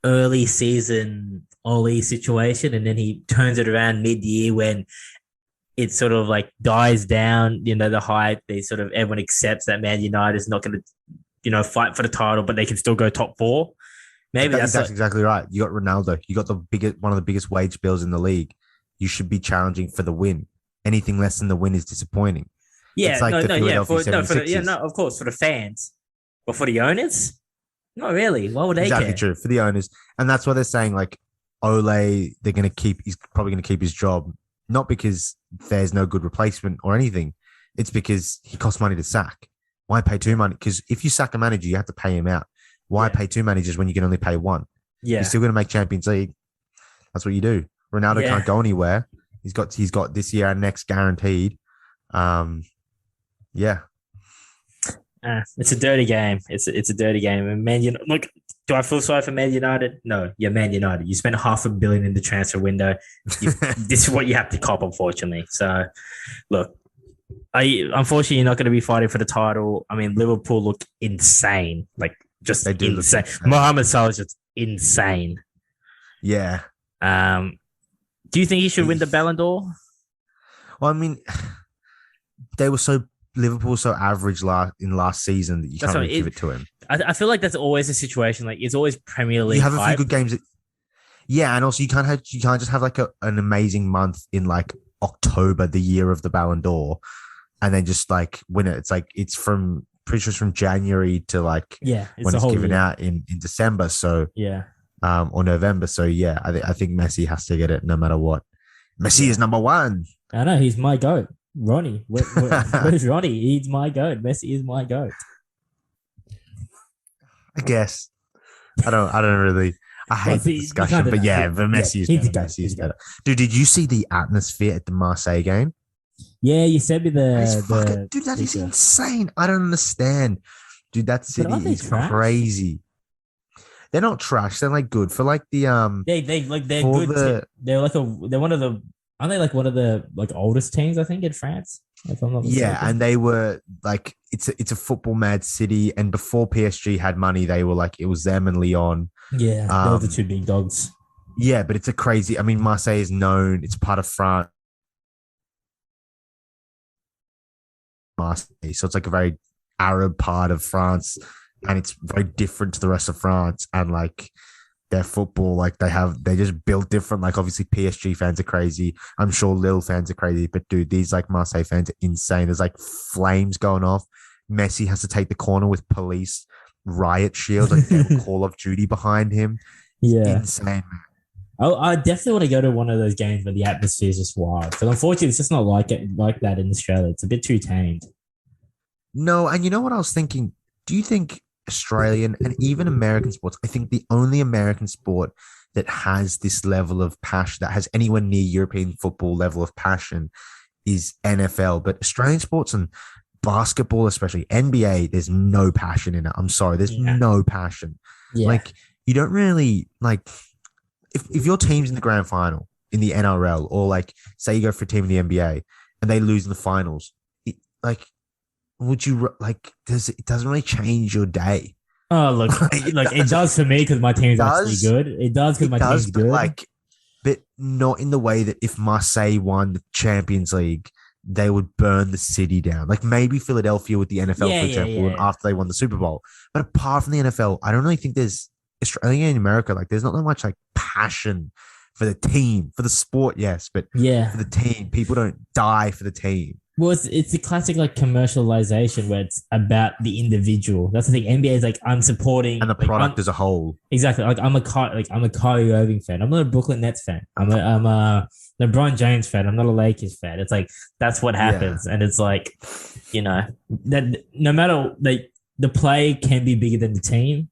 early season Oli situation, and then he turns it around mid year when it sort of like dies down? You know, the hype. They sort of everyone accepts that Man United is not going to fight for the title, but they can still go top four. Maybe that's exactly right. You got Ronaldo. You got one of the biggest wage bills in the league. You should be challenging for the win. Anything less than the win is disappointing. Yeah, it's like of course, for the fans, but for the owners, not really. Why would they exactly care? true for the owners, and that's why they're saying like Ole. They're going to keep. He's probably going to keep his job, not because there's no good replacement or anything. It's because he costs money to sack. Why pay two money? Because if you sack a manager, you have to pay him out. Why pay two managers when you can only pay one? Yeah. You're still going to make Champions League. That's what you do. Ronaldo can't go anywhere. He's got this year and next guaranteed. Yeah. It's a dirty game. It's a dirty game. And look, do I feel sorry for Man United? No, you're Man United. You spent $500 million in the transfer window. This is what you have to cop, unfortunately. So, look, unfortunately, you're not going to be fighting for the title. I mean, Liverpool look insane. Like, just insane. Mohamed Salah is just insane. Yeah. Do you think he should win the Ballon d'Or? Well, I mean, Liverpool was so average last season that you can't really give it to him. I feel like that's always a situation. Like it's always Premier League. You have a few good games. And also you can't just have like an amazing month in like October, the year of the Ballon d'Or, and then just like win it. It's like pretty sure it's from January to like when it's given out in December. So or November. So I think Messi has to get it no matter what. Messi is number one. I know he's my goat. Ronnie, where's Ronnie? He's my goat. Messi is my goat. I guess. I don't really. I hate the discussion, but Messi is better. Dude, did you see the atmosphere at the Marseille game? Yeah, you sent me dude, that is insane. I don't understand. Dude, that city is crazy. They're not trash. They're like good for like the they're good. They're one of the. Aren't they like one of the like oldest teams, I think, in France? If I'm not mistaken. And they were like it's a football mad city. And before PSG had money, they were like it was them and Lyon. Yeah, they were the two big dogs. Yeah, but it's a crazy. I mean, Marseille is known. It's part of France. Marseille, so it's like a very Arab part of France, and it's very different to the rest of France. And like their football, like they just built different. Like obviously PSG fans are crazy. I'm sure Lille fans are crazy, but dude, these like Marseille fans are insane. There's like flames going off. Messi has to take the corner with police riot shields, like Call of Duty behind him. It's insane. I definitely want to go to one of those games where the atmosphere is just wild. But unfortunately, it's just not like that in Australia. It's a bit too tamed. No, and you know what I was thinking? Do you think Australian and even American sports, I think the only American sport that has this level of passion, that has anywhere near European football level of passion, is NFL. But Australian sports and basketball, especially NBA, there's no passion in it. I'm sorry, there's no passion. Yeah. Like you don't really like if your team's in the grand final in the NRL, or like say you go for a team in the NBA and they lose in the finals, would you like? It doesn't really change your day. Oh, look, it does for me because my team's actually good. It does because my team's good. But not in the way that if Marseille won the Champions League, they would burn the city down. Like maybe Philadelphia with the NFL, for example, after they won the Super Bowl. But apart from the NFL, I don't really think there's Australia and America. Like there's not that much like passion for the team, for the sport, yes, but for the team, people don't die for the team. Well, it's the classic like commercialization where it's about the individual. That's the thing. NBA is like I'm and supporting the like product as a whole. exactly like I'm a Kyrie Irving fan. I'm not a Brooklyn Nets fan. I'm a LeBron James fan. I'm not a Lakers fan. It's like that's what Yeah, happens, and it's like that no matter like the play can be bigger than the team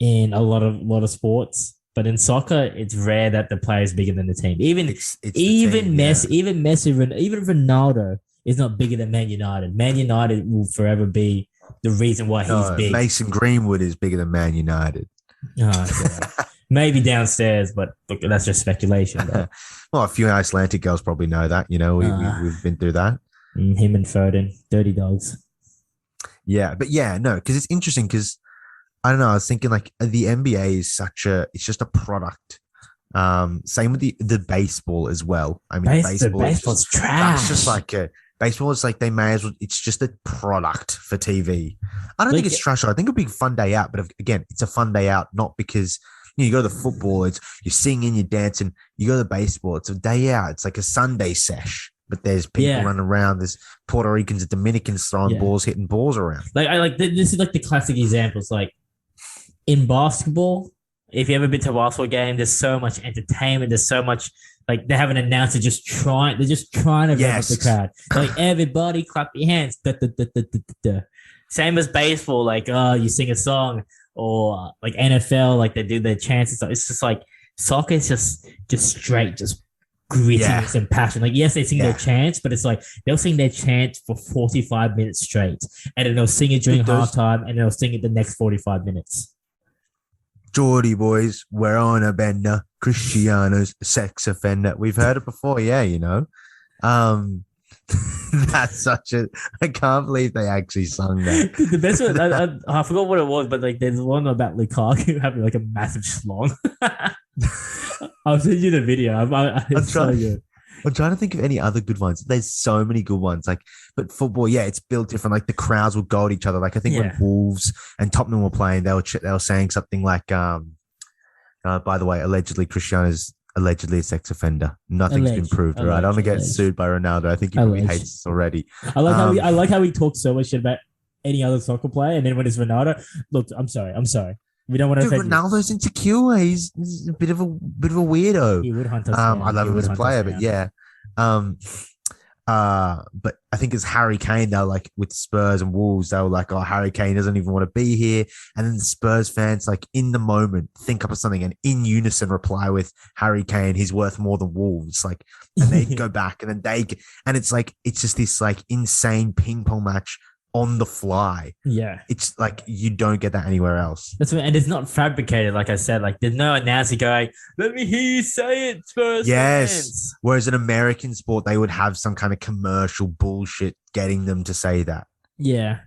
in a lot of sports. But in soccer, it's rare that the player is bigger than the team. Even it's the even team. Yeah. Messi, even Messi, even Ronaldo is not bigger than Man United. Man United will forever be the reason why he's No, big. Mason Greenwood is bigger than Man United. Oh god, maybe downstairs, but look, that's just speculation. But Well, a few Icelandic girls probably know that. You know, uh, we've been through that. him and Foden, dirty dogs. Yeah, but yeah, no, because it's interesting because I don't know. I was thinking like the NBA is it's just a product. Same with the baseball as well. I mean, The baseball is baseball's just that's trash. just like baseball is like they may as well. It's just a product for TV. I don't think Like it's trash. I think it'd be a fun day out, but again, it's a fun day out not because you go to the football, it's you're singing, you're dancing. You go to the baseball, it's a day out. It's like a Sunday sesh. But there's people yeah, running around. There's Puerto Ricans and Dominicans throwing yeah. balls, hitting balls around. Like I like this is like the classic examples. Like in basketball, if you ever been to a basketball game, there's so much entertainment. There's so much like they have an announcer they're just trying to rev up the Yes. crowd. Like everybody clap your hands. Da, da, da, da, da, da, da. Same as baseball, like you sing a song, or like NFL, like they do their chants and stuff. It's just like soccer is just straight, just Yeah. grittiness and passion. Like yes, they sing their Yeah. chants, but it's like they'll sing their chants for 45 minutes straight, and then they'll sing it during Dude, those halftime, and they'll sing it the next 45 minutes. Geordie boys, we're on a bender. Cristiano's a sex offender. We've heard it before, yeah, you know. Um, that's such a. I can't believe they actually sung that. The best one, I forgot what it was, but like there's one about Lukaku having like a massive schlong. I'll send you the video. It's so trying. good. I'm trying to think of any other good ones. There's so many good ones. Like, but football, yeah, it's built different. Like the crowds will go at each other. Like I think when Yeah. Wolves and Tottenham were playing, they were saying something like, by the way, allegedly Cristiano's allegedly a sex offender. Nothing's been Alleged, proved. All right, I don't want to get alleged. sued by Ronaldo. I think he probably Alleged. hates us already. I Um, like how he talks so much shit about any other soccer player, and then when it's Ronaldo, look, I'm sorry. We don't want to Dude, offend you. Ronaldo's insecure. He's a bit of a weirdo. He would hunt us I down. love He him would as a hunt us player, but down. yeah. Um, but I think it's Harry Kane, though, like with Spurs and Wolves, they were like, oh, Harry Kane doesn't even want to be here. And then the Spurs fans, like in the moment, think up of something and in unison reply with Harry Kane, he's worth more than Wolves. Like, and they go back and then and it's like, it's just this like insane ping pong match on the fly. Yeah. It's like, you don't get that anywhere else. And it's not fabricated, like I said. Like there's no announcer going, "Let me hear you say it, Spurs Yes. fans." Whereas in American sport, they would have some kind of commercial bullshit getting them to say that. Yeah.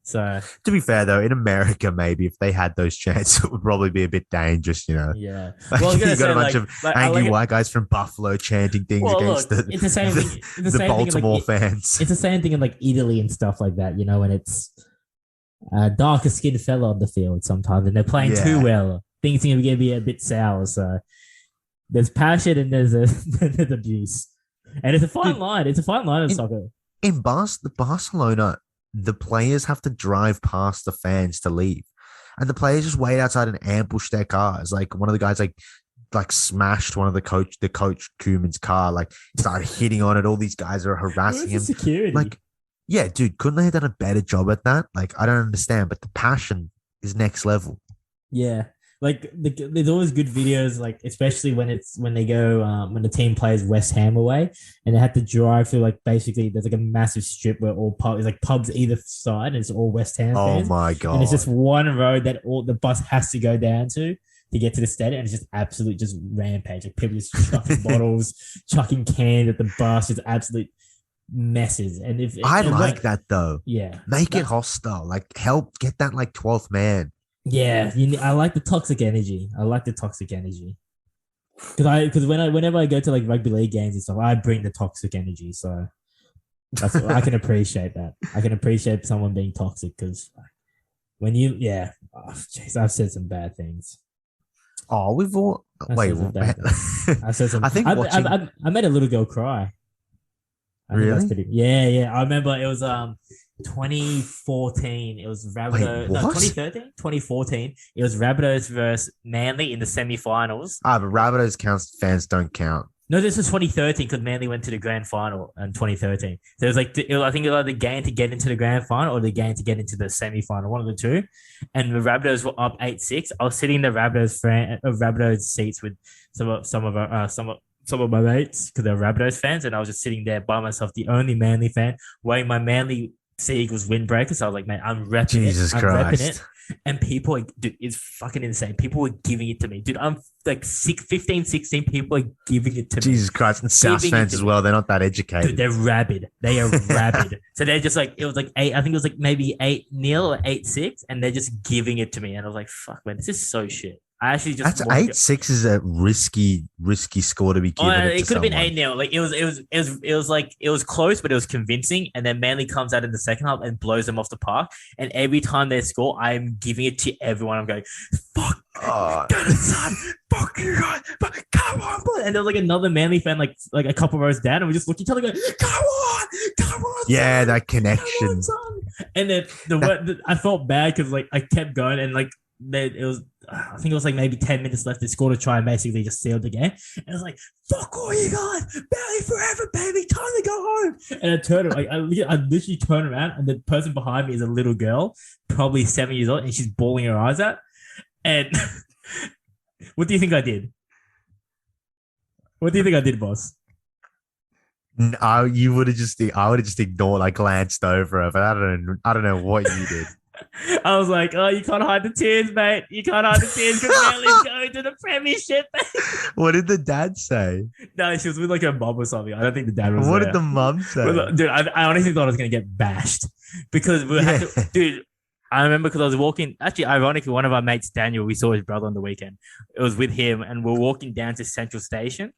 So To be fair, though, in America, maybe if they had those chants, it would probably be a bit dangerous, you know? yeah. Like, Well, I was you gonna got say a bunch like, of like, I angry like it- white guys from Buffalo chanting things Well, against look, it's the same thing. It's the the same thing in, Baltimore like, fans. it's the same thing in like Italy and stuff like that. You know, when it's a darker skinned fella on the field sometimes, and they're playing too Yeah. well. Things are going to be a bit sour. So there's passion and there's there's abuse, and it's a fine Dude, line. It's a fine line in in- soccer. In Barcelona, the players have to drive past the fans to leave. And the players just wait outside and ambush their cars. Like one of the guys like smashed one of the coach Koeman's car, like started hitting on it. All these guys are harassing Where's him. the security? Like, yeah, dude, couldn't they have done a better job at that? Like, I don't understand, but the passion is next level. yeah, like there's always good videos, like especially when they go when the team plays West Ham away, and they have to drive through like basically there's like a massive strip where all there's like pubs either side, and it's all West Ham Oh fans, my god! and it's just one road that all the bus has to go down to get to the stadium, and it's just absolute just rampage. Like people just chucking bottles, chucking cans at the bus, just absolute messes. And if I and like that though. yeah, Make it That's- hostile. Like, help get that like 12th man. yeah, I like the toxic energy. I like the toxic energy. Because whenever I go to like rugby league games and stuff, I bring the toxic energy. So that's I can appreciate that. I can appreciate someone being toxic because when jeez, I've said some bad things. Oh, we've all That wait. sounds bad. I said some. I think watching. I made a little girl cry. I think that's Really? pretty. Yeah, yeah. I remember it was 2014. It was Wait, Rabbitohs. No, what? 2013, 2014. It was Rabbitohs versus Manly in the semi-finals. Ah, but Rabbitohs counts fans don't count. No, this was 2013 because Manly went to the grand final in 2013. So it was like I think it was like the game to get into the grand final or the game to get into the semi-final, one of the two. And the Rabbitohs were up 8-6. I was sitting in the Rabbitohs seats with some of my mates because they're Rabbitohs fans, and I was just sitting there by myself, the only Manly fan, wearing my Manly Sea Eagles windbreaker. So I was like, man, I'm repping Jesus it. I'm repping Christ. it. And people, dude, it's fucking insane. People were giving it to me. Dude, I'm like 15, 16 people are giving it to me. Jesus Christ. And South Giving it fans to as me. well. They're not that Dude, educated. they're rabid. They are rabid. So they're just like, it was like eight, I think it was like maybe 8-0 or 8-6, and they're just giving it to me. And I was like, fuck, man, this is so shit. I actually just That's 8-6 is a risky score to be given. it could have been 8-0. Like it was close, but it was convincing. And then Manly comes out in the second half and blows them off the park. And every time they score, I'm giving it to everyone. I'm going, fuck, get it, son. Fuck you guys, but come on, boy. And there was like another Manly fan, like a couple rows down, and we just looked at each other, going, come on, Yeah, son. that Come connection. on, son. And then I felt bad because like I kept going, and like it was. I think it was like maybe 10 minutes left. They scored a try and basically just sealed the game. And I was like, fuck all you guys. Barely forever, baby. Time to go home. And I turned like I literally turned around, and the person behind me is a little girl, probably 7 years old, and she's bawling her eyes out. And what do you think I did? What do you think I did, boss? You would have I would have just ignored, like glanced over it, but I don't know what you did. I was like, oh, you can't hide the tears, mate. You can't hide the tears because Manly's going to the premiership. What did the dad say? No, she was with like her mom or something. I don't think the dad was What there. did the mum say? Dude, I honestly thought I was going to get bashed because dude, I remember because I was walking, actually, ironically, one of our mates, Daniel, we saw his brother on the weekend. It was with him, and we're walking down to Central Station.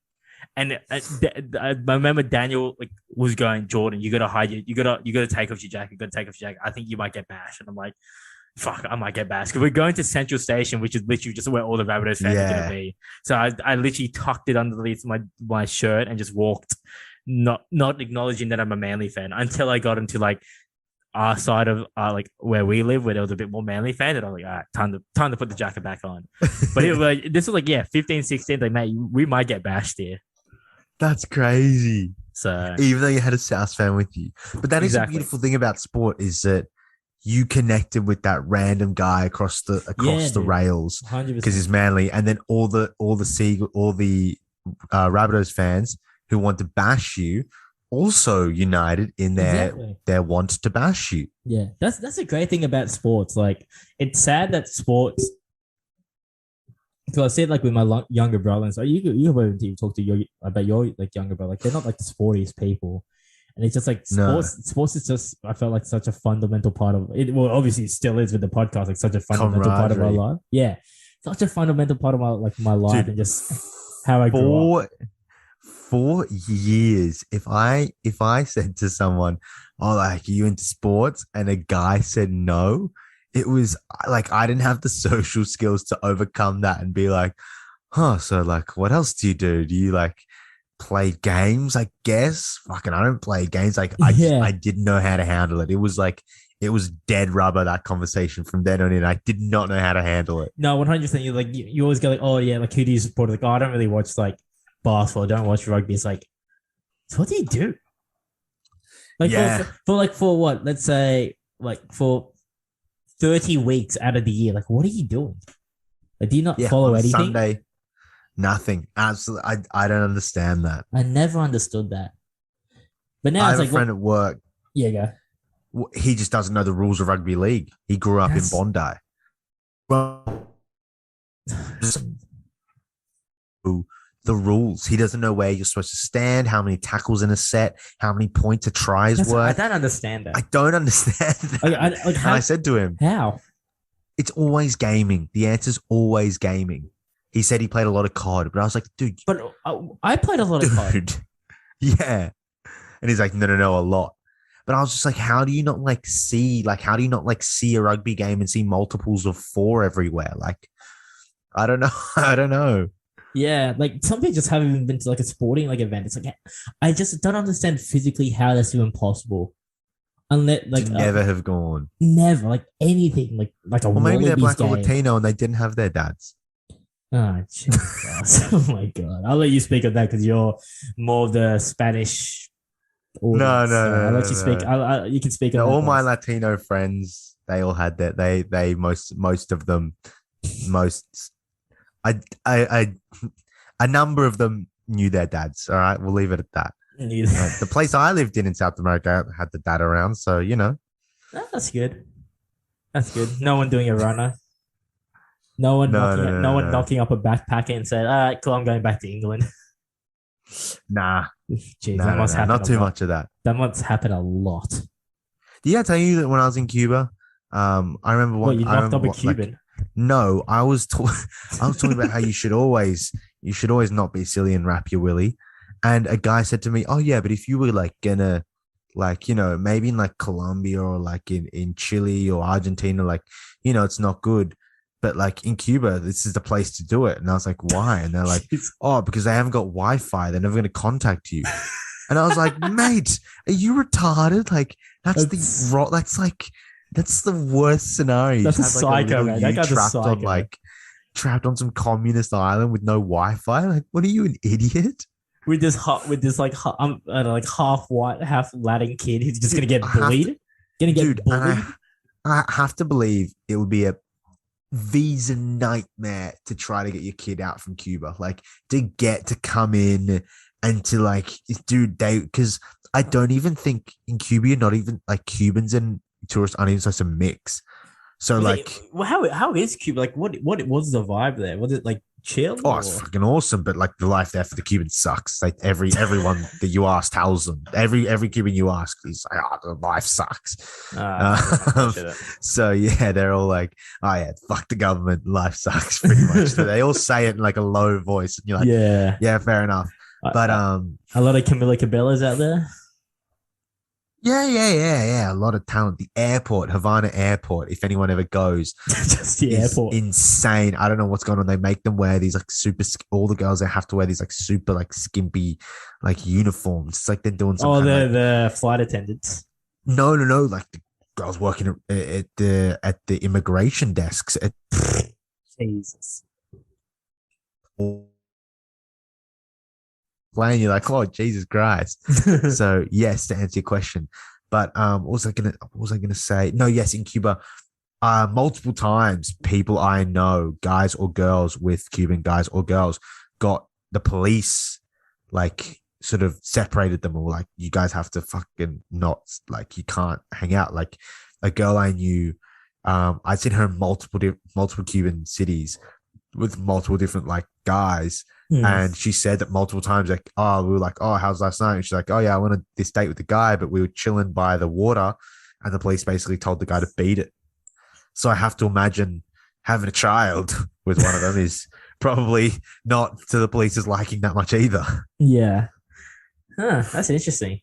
And I remember Daniel like was going, Jordan, you gotta hide you gotta take off your jacket. You gotta take off your jacket. I think you might get bashed. And I'm like, fuck, I might get bashed because we're going to Central Station, which is literally just where all the Rabbitohs fans are gonna be. So I literally tucked it underneath my shirt and just walked, not acknowledging that I'm a Manly fan until I got into like our side of like where we live, where there was a bit more Manly fan, and I was like, all right, time to put the jacket back on. But this was like 15, 16, like, mate, we might get bashed here. That's crazy. So even though you had a South fan with you, but that is a beautiful thing about sport is that you connected with that random guy across the rails 100%. because he's Manly, and then all the Rabbitohs fans who want to bash you also united in their want to bash you. Yeah, that's a great thing about sports. Like, it's sad that sports. Because I said, like, with my younger brother, and so you can talk to about your like younger brother. Like, they're not like the sportiest people, and it's just like sports. No. Sports is just, I felt like, such a fundamental part of it. Well, obviously, it still is with the podcast, like such a fundamental part of my life. Yeah, such a fundamental part of my life. Dude, and just how I grew up. 4 years. If I said to someone, "Oh, like, are you into sports?" and a guy said no. It was like I didn't have the social skills to overcome that and be like, so like, what else do you do? Do you like play games? I guess. Fucking, I don't play games. Like, I didn't know how to handle it. It was dead rubber, that conversation from then on in. I did not know how to handle it. No, 100%. You like, you always go like, oh yeah, like, who do you support? Like, oh, I don't really watch like basketball. I don't watch rugby. It's like, so what do you do? Like, for what? Let's say, like, for 30 weeks out of the year, like, what are you doing? Like, do you not follow anything? Sunday, nothing. Absolutely. I don't understand that. I never understood that. But now I it's have like a friend at work. Yeah, go. He just doesn't know the rules of rugby league. He grew up in Bondi. Well, the rules. He doesn't know where you're supposed to stand, how many tackles in a set, how many points a try is worth. I don't understand that. I don't understand that. I said to him, how? It's always gaming. The answer's always gaming. He said he played a lot of COD, but I was like, dude. But I played a lot of COD. Yeah. And he's like, no, a lot. But I was just like, how do you not see a rugby game and see multiples of 4 everywhere? Like, I don't know. Yeah, like some people just haven't even been to like a sporting like event. It's like I just don't understand physically how that's even possible. Unless To like never have gone. never like anything like a Or maybe they're Wallabies black or game. Latino and they didn't have their dads. Oh Jesus! Oh my God! I'll let you speak of that because you're more of the Spanish No, audience. no, So I'll no, let no, you speak. no. You can speak on No, that all my first. Latino friends, they all had that. They most of them, most, I, I, a number of them knew their dads. All right, we'll leave it at that. The place I lived in South America had the dad around, so you know. That's good. That's good. No one doing a runner. No one No, knocking no, it. no, No no, one no. knocking up a backpack and said, "All right, cool. I'm going back to England." Nah, Jeez, no, that no, must no. happen Not a too lot. much of that. That must happen a lot. Did I tell you that when I was in Cuba, I remember What one. you I knocked remember up a what, like, Cuban? no, I was talking about how you should always not be silly and wrap your willy. And a guy said to me, "Oh yeah, but if you were like gonna, like, you know, maybe in like Colombia or like in Chile or Argentina, like, you know, it's not good, but like in Cuba, this is the place to do it." And I was like, "Why?" And they're like, Jeez. "Oh, because they haven't got Wi-Fi. They're never going to contact you." And I was like, "Mate, are you retarded? Like, that's the That's that's like that's the worst scenario. You that's just a have like a psycho, little man. That you guy's a psycho. trapped on some communist island with no Wi-Fi. Like, what are you, an idiot?" With this like I don't know, like half white, half Latin kid who's just Dude, gonna I get have to, bullied. Gonna dude, get and bullied. I have to believe it would be a visa nightmare to try to get your kid out from Cuba, like to get to come in and to like, dude, they because I don't even think in Cuba you're not even like Cubans and tourists aren't even supposed to mix. So Was it? like, Well, how is Cuba? Like, what was the vibe there? Was it like chill oh, it's or? fucking awesome, but like the life there for the Cubans sucks. Like everyone that you ask tells them. Every Cuban you ask, he's like, "Oh, the life sucks." Okay, Um, unfortunate. so yeah, they're all like, "Oh yeah, fuck the government, life sucks," pretty much. So they all say it in like a low voice, and you're like, Yeah, "Yeah, fair enough." But a lot of Camila Cabellas out there. yeah. A lot of talent. The airport, Havana Airport, if anyone ever goes, Just the is airport. insane. I don't know what's going on. They make them wear these like super. All the girls they have to wear these like super like skimpy like uniforms. It's like they're doing some Oh, kind of like the flight attendants. no. Like the girls working at the immigration desks at Jesus. playing. You're like, oh Jesus Christ. So yes, to answer your question, but what was I gonna say? No, yes, in Cuba, multiple times people I know, guys or girls with Cuban guys or girls, got the police like sort of separated them all. Like, you guys have to fucking not, like, you can't hang out. Like a girl I knew, I'd seen her in multiple Cuban cities with multiple different like guys. Hmm. And she said that multiple times, like, oh, we were like, oh, how's last night? And she's like, oh yeah, I went on this date with the guy, but we were chilling by the water, and the police basically told the guy to beat it. So I have to imagine having a child with one of them is probably not to the police's liking that much either. Yeah. Huh, that's interesting.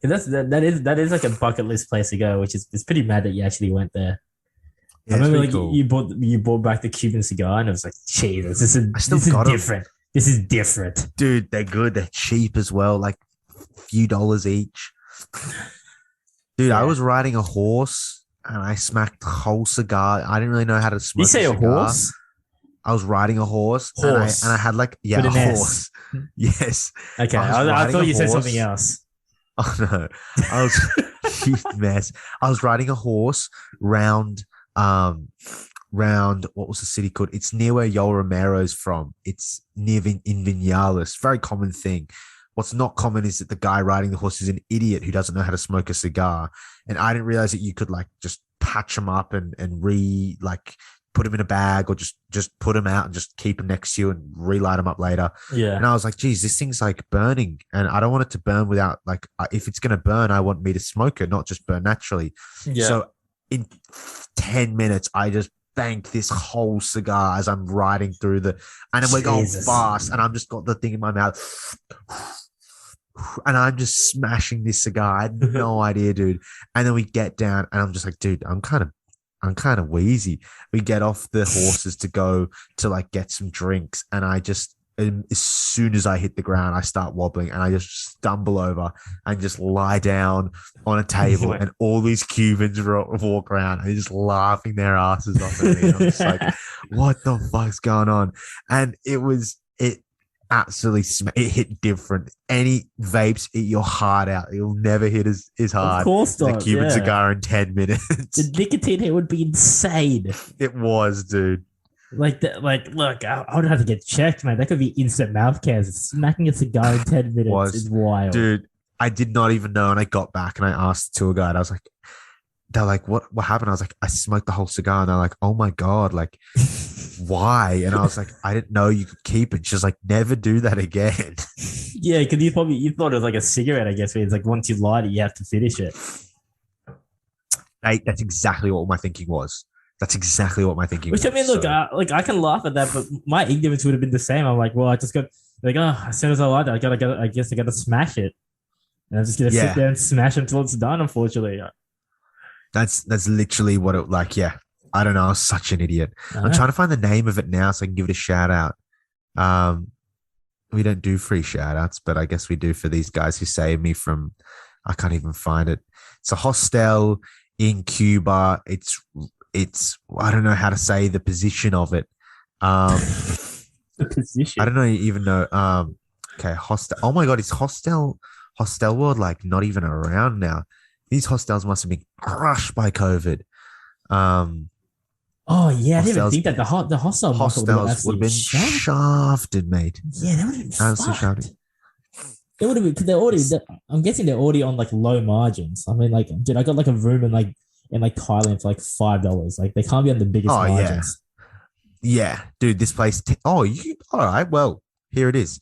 'Cause that is like a bucket list place to go, which is it's pretty mad that you actually went there. I Yeah, it's remember pretty like cool. you bought back the Cuban cigar and it was like, Jesus, I still this is got them. different. This is different. Dude, they're good. They're cheap as well, like a few dollars each. Dude, I Yeah. was riding a horse and I smacked the whole cigar. I didn't really know how to Did you smoke a say a cigar. horse? I was riding a horse, Horse. and I had like, yeah, With a an S. horse. Yes. Okay. I was I riding thought a you said something horse. else. Oh no. I was you mess. I was riding a horse round round what was the city called? It's near where Yoel Romero's from. It's near in Vinales. Very common thing. What's not common is that the guy riding the horse is an idiot who doesn't know how to smoke a cigar. And I didn't realize that you could like just patch him up and like put him in a bag, or just put him out and just keep him next to you and relight him up later. And Yeah. I was like, geez, this thing's like burning, and I don't want it to burn without like, if it's gonna burn, I want me to smoke it, not just burn naturally. Yeah. So in 10 minutes, I just banked this whole cigar as I'm riding through and we're going Jesus. fast, and I'm just got the thing in my mouth, and I'm just smashing this cigar. I had no idea, dude. And then we get down, and I'm just like, dude, I'm kind of wheezy. We get off the horses to go to like get some drinks, and I just And as soon as I hit the ground, I start wobbling and I just stumble over and just lie down on a table. And all these Cubans walk around and just laughing their asses off at me. I'm just like, what the fuck's going on? And it absolutely, it hit different. Any vapes hit your heart out. It'll never hit as hard Of course as a not. Cuban Yeah. cigar in 10 minutes. The nicotine hit would be insane. It was, dude. Look, I would have to get checked, man. That could be instant mouth cancer. Smacking a cigar in 10 minutes Was. is wild. Dude, I did not even know. And I got back and I asked the tour guide, I was like, they're like, what happened? I was like, I smoked the whole cigar. And they're like, oh my God, like, why? And I was like, I didn't know you could keep it. She's like, never do that again. Yeah, because you thought it was like a cigarette, I guess, where it's like once you light it, you have to finish it. That's exactly what my thinking was. That's exactly what my thinking Which was. I mean, look, So, I can laugh at that, but my ignorance would have been the same. I'm like, well, I just got like, as soon as I light it, I guess I gotta smash it, and I'm just gonna Yeah. sit there and smash until it's done. Unfortunately, that's literally what it like. Yeah. I don't know. I was such an idiot. I'm trying to find the name of it now so I can give it a shout out. We don't do free shout outs, but I guess we do for these guys who saved me from, I can't even find it. It's a hostel in Cuba. It's, I don't know how to say the position of it. the position. I don't even know. Okay. Hostel. Oh my God. Is Hostel World like not even around now? These hostels must have been crushed by COVID. Oh yeah, I didn't even hostels- think that the hostel market Hostels would have been shafted. shafted, mate. Yeah, they would have been Absolutely fucked. shafted. It would have been because they're already. I'm guessing they're already on like low margins. I mean, like, dude, I got like a room in Thailand for like $5. Like, they can't be on the biggest Oh, yeah. margins. Yeah, dude, this place. All right. Well, here it is.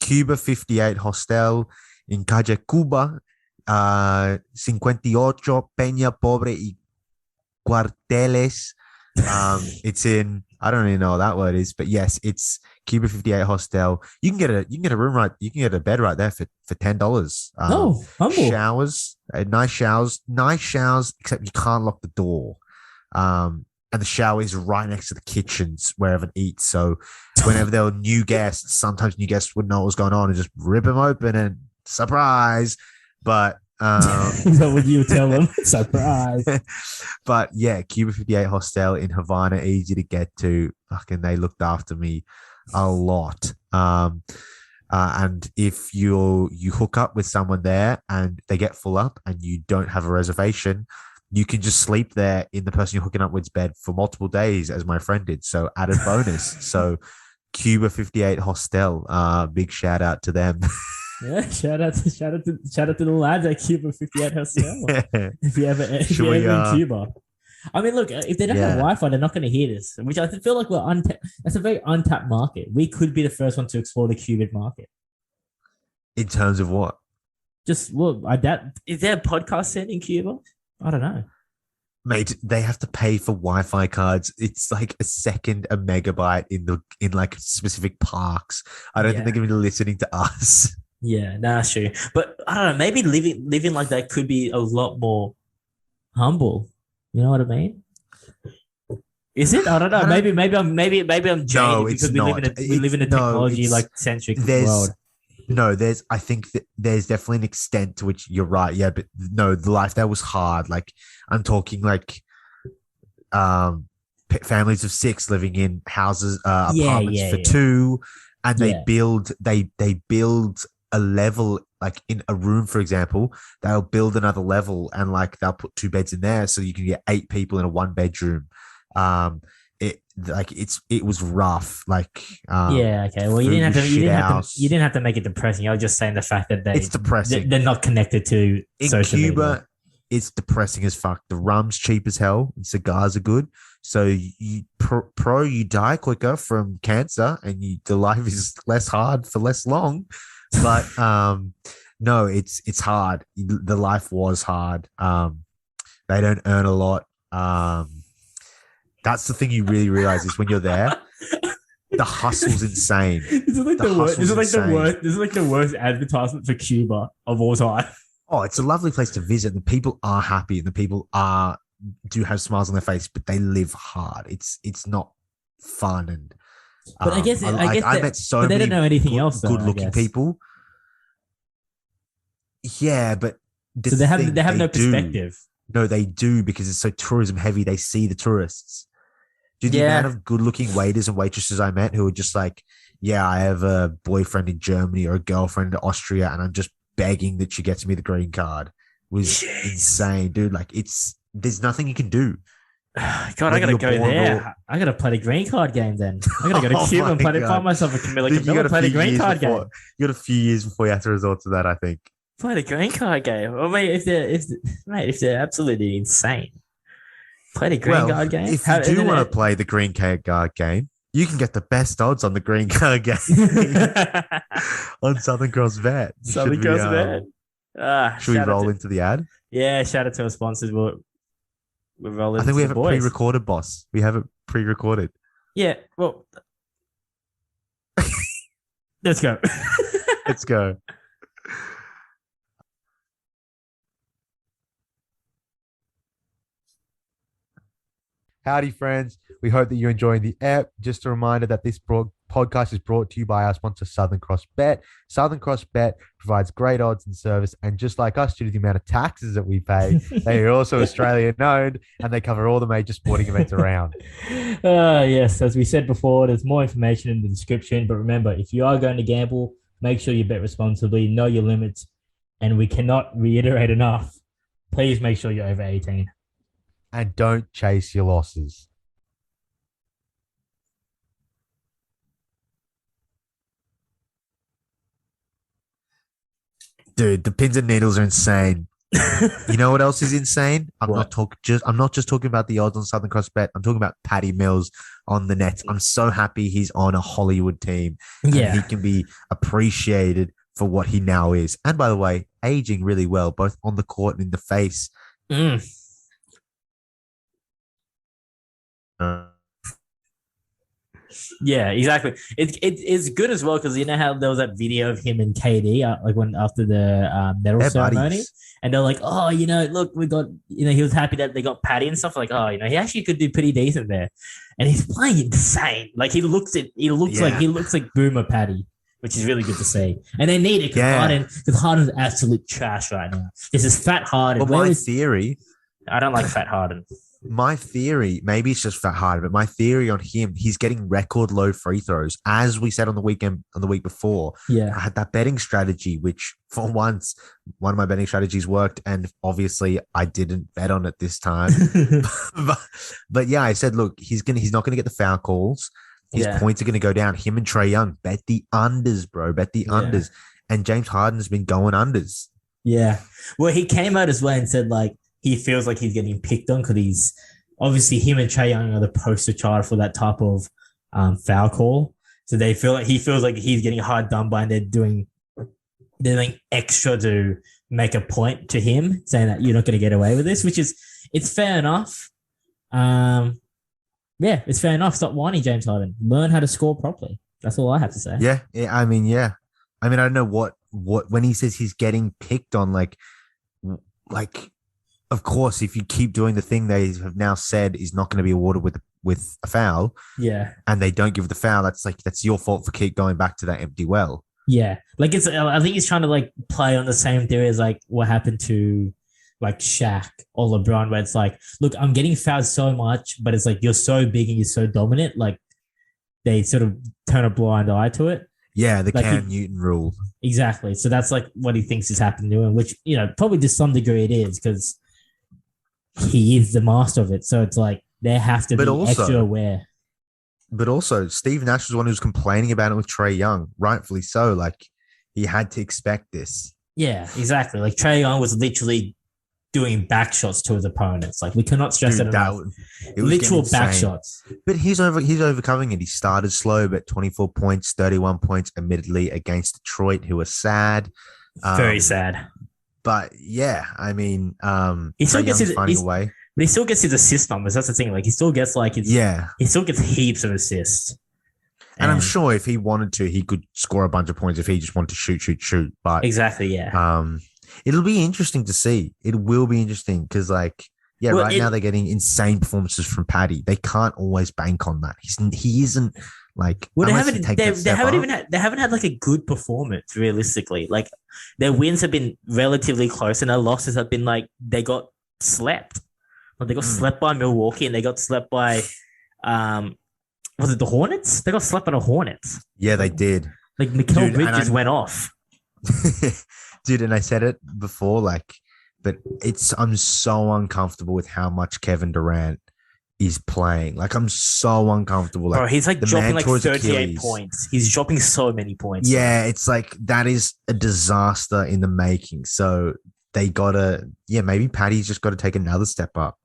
Cuba 58 Hostel in Calle Cuba, 58 Peña Pobre y Cuarteles. It's in, I don't even know what that word is, but yes, it's Cuba 58 Hostel. You can get a room right. You can get a bed right there for $10. Oh, humble. Showers, nice showers, except you can't lock the door. And the shower is right next to the kitchens where everyone eats. So whenever there were new guests, sometimes new guests wouldn't know what was going on and just rip them open and surprise. But Is that what you would tell them? Surprise. but yeah, Cuba 58 Hostel in Havana, easy to get to. Fucking, they looked after me a lot. And if you hook up with someone there and they get full up and you don't have a reservation, you can just sleep there in the person you're hooking up with's bed for multiple days, as my friend did. So added bonus. So Cuba 58 Hostel, big shout out to them. Yeah, shout out to the lads at Cuba 58 Hostel. If you ever in Cuba. I mean, look, if they don't have Wi-Fi, they're not going to hear this, which I feel like that's a very untapped market. We could be the first one to explore the Cuban market. In terms of what? Just look, is there a podcast set in Cuba? I don't know. Mate, they have to pay for Wi-Fi cards. It's like a megabyte in like specific parks. I don't think they're going to be listening to us. Yeah, that's true. But I don't know. Maybe living like that could be a lot more humble. You know what I mean? Is it? I don't know. Maybe I'm jaded because we live in a technology like centric world. No, I think that there's definitely an extent to which you're right. Yeah, but no, the life there was hard. Like, I'm talking like families of 6 living in houses, apartments for 2, and they build a level, like in a room, for example, they'll build another level and like they'll put 2 beds in there so you can get 8 people in a 1 bedroom. It was rough. Like, okay. Well, you didn't have to make it depressing. I was just saying the fact that it's depressing. They're not connected to in social Cuba. media. It's depressing as fuck. The rum's cheap as hell, and cigars are good. So you die quicker from cancer, and the life is less hard for less long. But no, it's hard. The life was hard. They don't earn a lot. That's the thing you really realize is when you're there, the hustle's insane. This is like the worst advertisement for Cuba of all time. Oh, it's a lovely place to visit. The people are happy and the people do have smiles on their face, but they live hard. It's not fun. And But I guess I met so but they many don't know anything else, though, I good-looking guess. people. Yeah, but So they have no perspective. No, they do because it's so tourism heavy. They see the tourists. Dude, the amount Yeah. of good-looking waiters and waitresses I met who are just like, yeah, I have a boyfriend in Germany or a girlfriend in Austria, and I'm just begging that she gets me the green card was Jeez. insane, dude. Like, there's nothing you can do. God, I Whether gotta you're go born there. I gotta play the green card game then. I gotta go to Oh Cuba and my find God. myself a Camilla Dude, Cabello, play the green card game. You got a few years before you have to resort to that, I think. Play the green card game. Well, mate, if they're absolutely insane, play the green card game. If you do want to play the green card game, you can get the best odds on the green card game on Southern Cross Bet. Southern Cross Bet. Should we roll into the ad? Yeah, shout out to our sponsors. We're rolling. I think we have it boys. pre-recorded, boss. We have it pre-recorded. Yeah. Well, let's go. Let's go. Howdy, friends. We hope that you're enjoying the app. Just a reminder that this podcast is brought to you by our sponsor, Southern Cross Bet. Southern Cross Bet provides great odds and service. And just like us, due to the amount of taxes that we pay, they are also Australian owned and they cover all the major sporting events around. Yes, as we said before, there's more information in the description. But remember, if you are going to gamble, make sure you bet responsibly, know your limits. And we cannot reiterate enough, please make sure you're over 18. And don't chase your losses. Dude, the pins and needles are insane. You know what else is insane? I'm not just talking about the odds on Southern Cross Bet. I'm talking about Paddy Mills on the Nets. I'm so happy he's on a Hollywood team. Yeah. And he can be appreciated for what he now is. And by the way, aging really well, both on the court and in the face. Yeah, exactly. It's good as well because you know how there was that video of him and KD like when after the medal ceremony, buddies. and they're like, oh, look, we got, he was happy that they got Paddy and stuff. Like, oh, he actually could do pretty decent there, and he's playing insane. Like he looks like Boomer Paddy, which is really good to see. And they need it because Harden's absolute trash right now. This is fat Harden. Well, theory. I don't like fat Harden. My theory, maybe it's just fat Harden, but my theory on him, he's getting record low free throws. As we said on the week before, I had that betting strategy, which for once, one of my betting strategies worked. And obviously I didn't bet on it this time. but yeah, I said, look, he's not going to get the foul calls. His points are going to go down. Him and Trae Young, bet the unders, bro. Bet the unders. And James Harden's been going unders. Yeah. Well, he came out as well and said, like, he feels like he's getting picked on because he's obviously him and Trae Young are the poster child for that type of foul call. So he feels like he's getting hard done by, and they're doing extra to make a point to him, saying that you're not going to get away with this, which is, it's fair enough. Yeah, it's fair enough. Stop whining, James Harden. Learn how to score properly. That's all I have to say. Yeah. I mean, I don't know what when he says he's getting picked on, like. Of course, if you keep doing the thing they have now said is not going to be awarded with a foul, and they don't give the foul, that's your fault for keep going back to that empty well. Yeah, like I think he's trying to like play on the same theory as like what happened to like Shaq or LeBron, where it's like, look, I'm getting fouled so much, but it's like you're so big and you're so dominant, like they sort of turn a blind eye to it. Yeah, the Cam Newton rule. Exactly. So that's like what he thinks is happening to him, which probably to some degree it is because he is the master of it. So it's like they have to be extra aware. But also, Steve Nash was the one who was complaining about it with Trae Young, rightfully so. Like, he had to expect this. Yeah, exactly. Like, Trae Young was literally doing back shots to his opponents. Like, we cannot stress it enough. Literal back shots. But he's overcoming it. He started slow, but 24 points, 31 points, admittedly, against Detroit, who were sad. Very sad. But yeah, I mean, he still gets finding a way. But he still gets his assist numbers. That's the thing. Like, he still gets he still gets heaps of assists. And I'm sure if he wanted to, he could score a bunch of points if he just wanted to shoot. But exactly, yeah. It'll be interesting to see. It will be interesting because, now they're getting insane performances from Paddy. They can't always bank on that. He isn't Like, Well, unless you take that they step haven't up. even had they haven't had like a good performance realistically. Like their wins have been relatively close, and their losses have been like they got slept. Like they got slept by Milwaukee, and they got slept by um was it the Hornets? They got slept by the Hornets. Yeah, they did. Like Mikal Dude, and Bridges went off. Dude, and I said it before, like, but I'm so uncomfortable with how much Kevin Durant is playing. Like, I'm so uncomfortable. Like, Bro, he's like the dropping man like tore his 38 Achilles. points. He's dropping so many points. Yeah, it's like that is a disaster in the making. So they gotta, maybe Patty's just got to take another step up.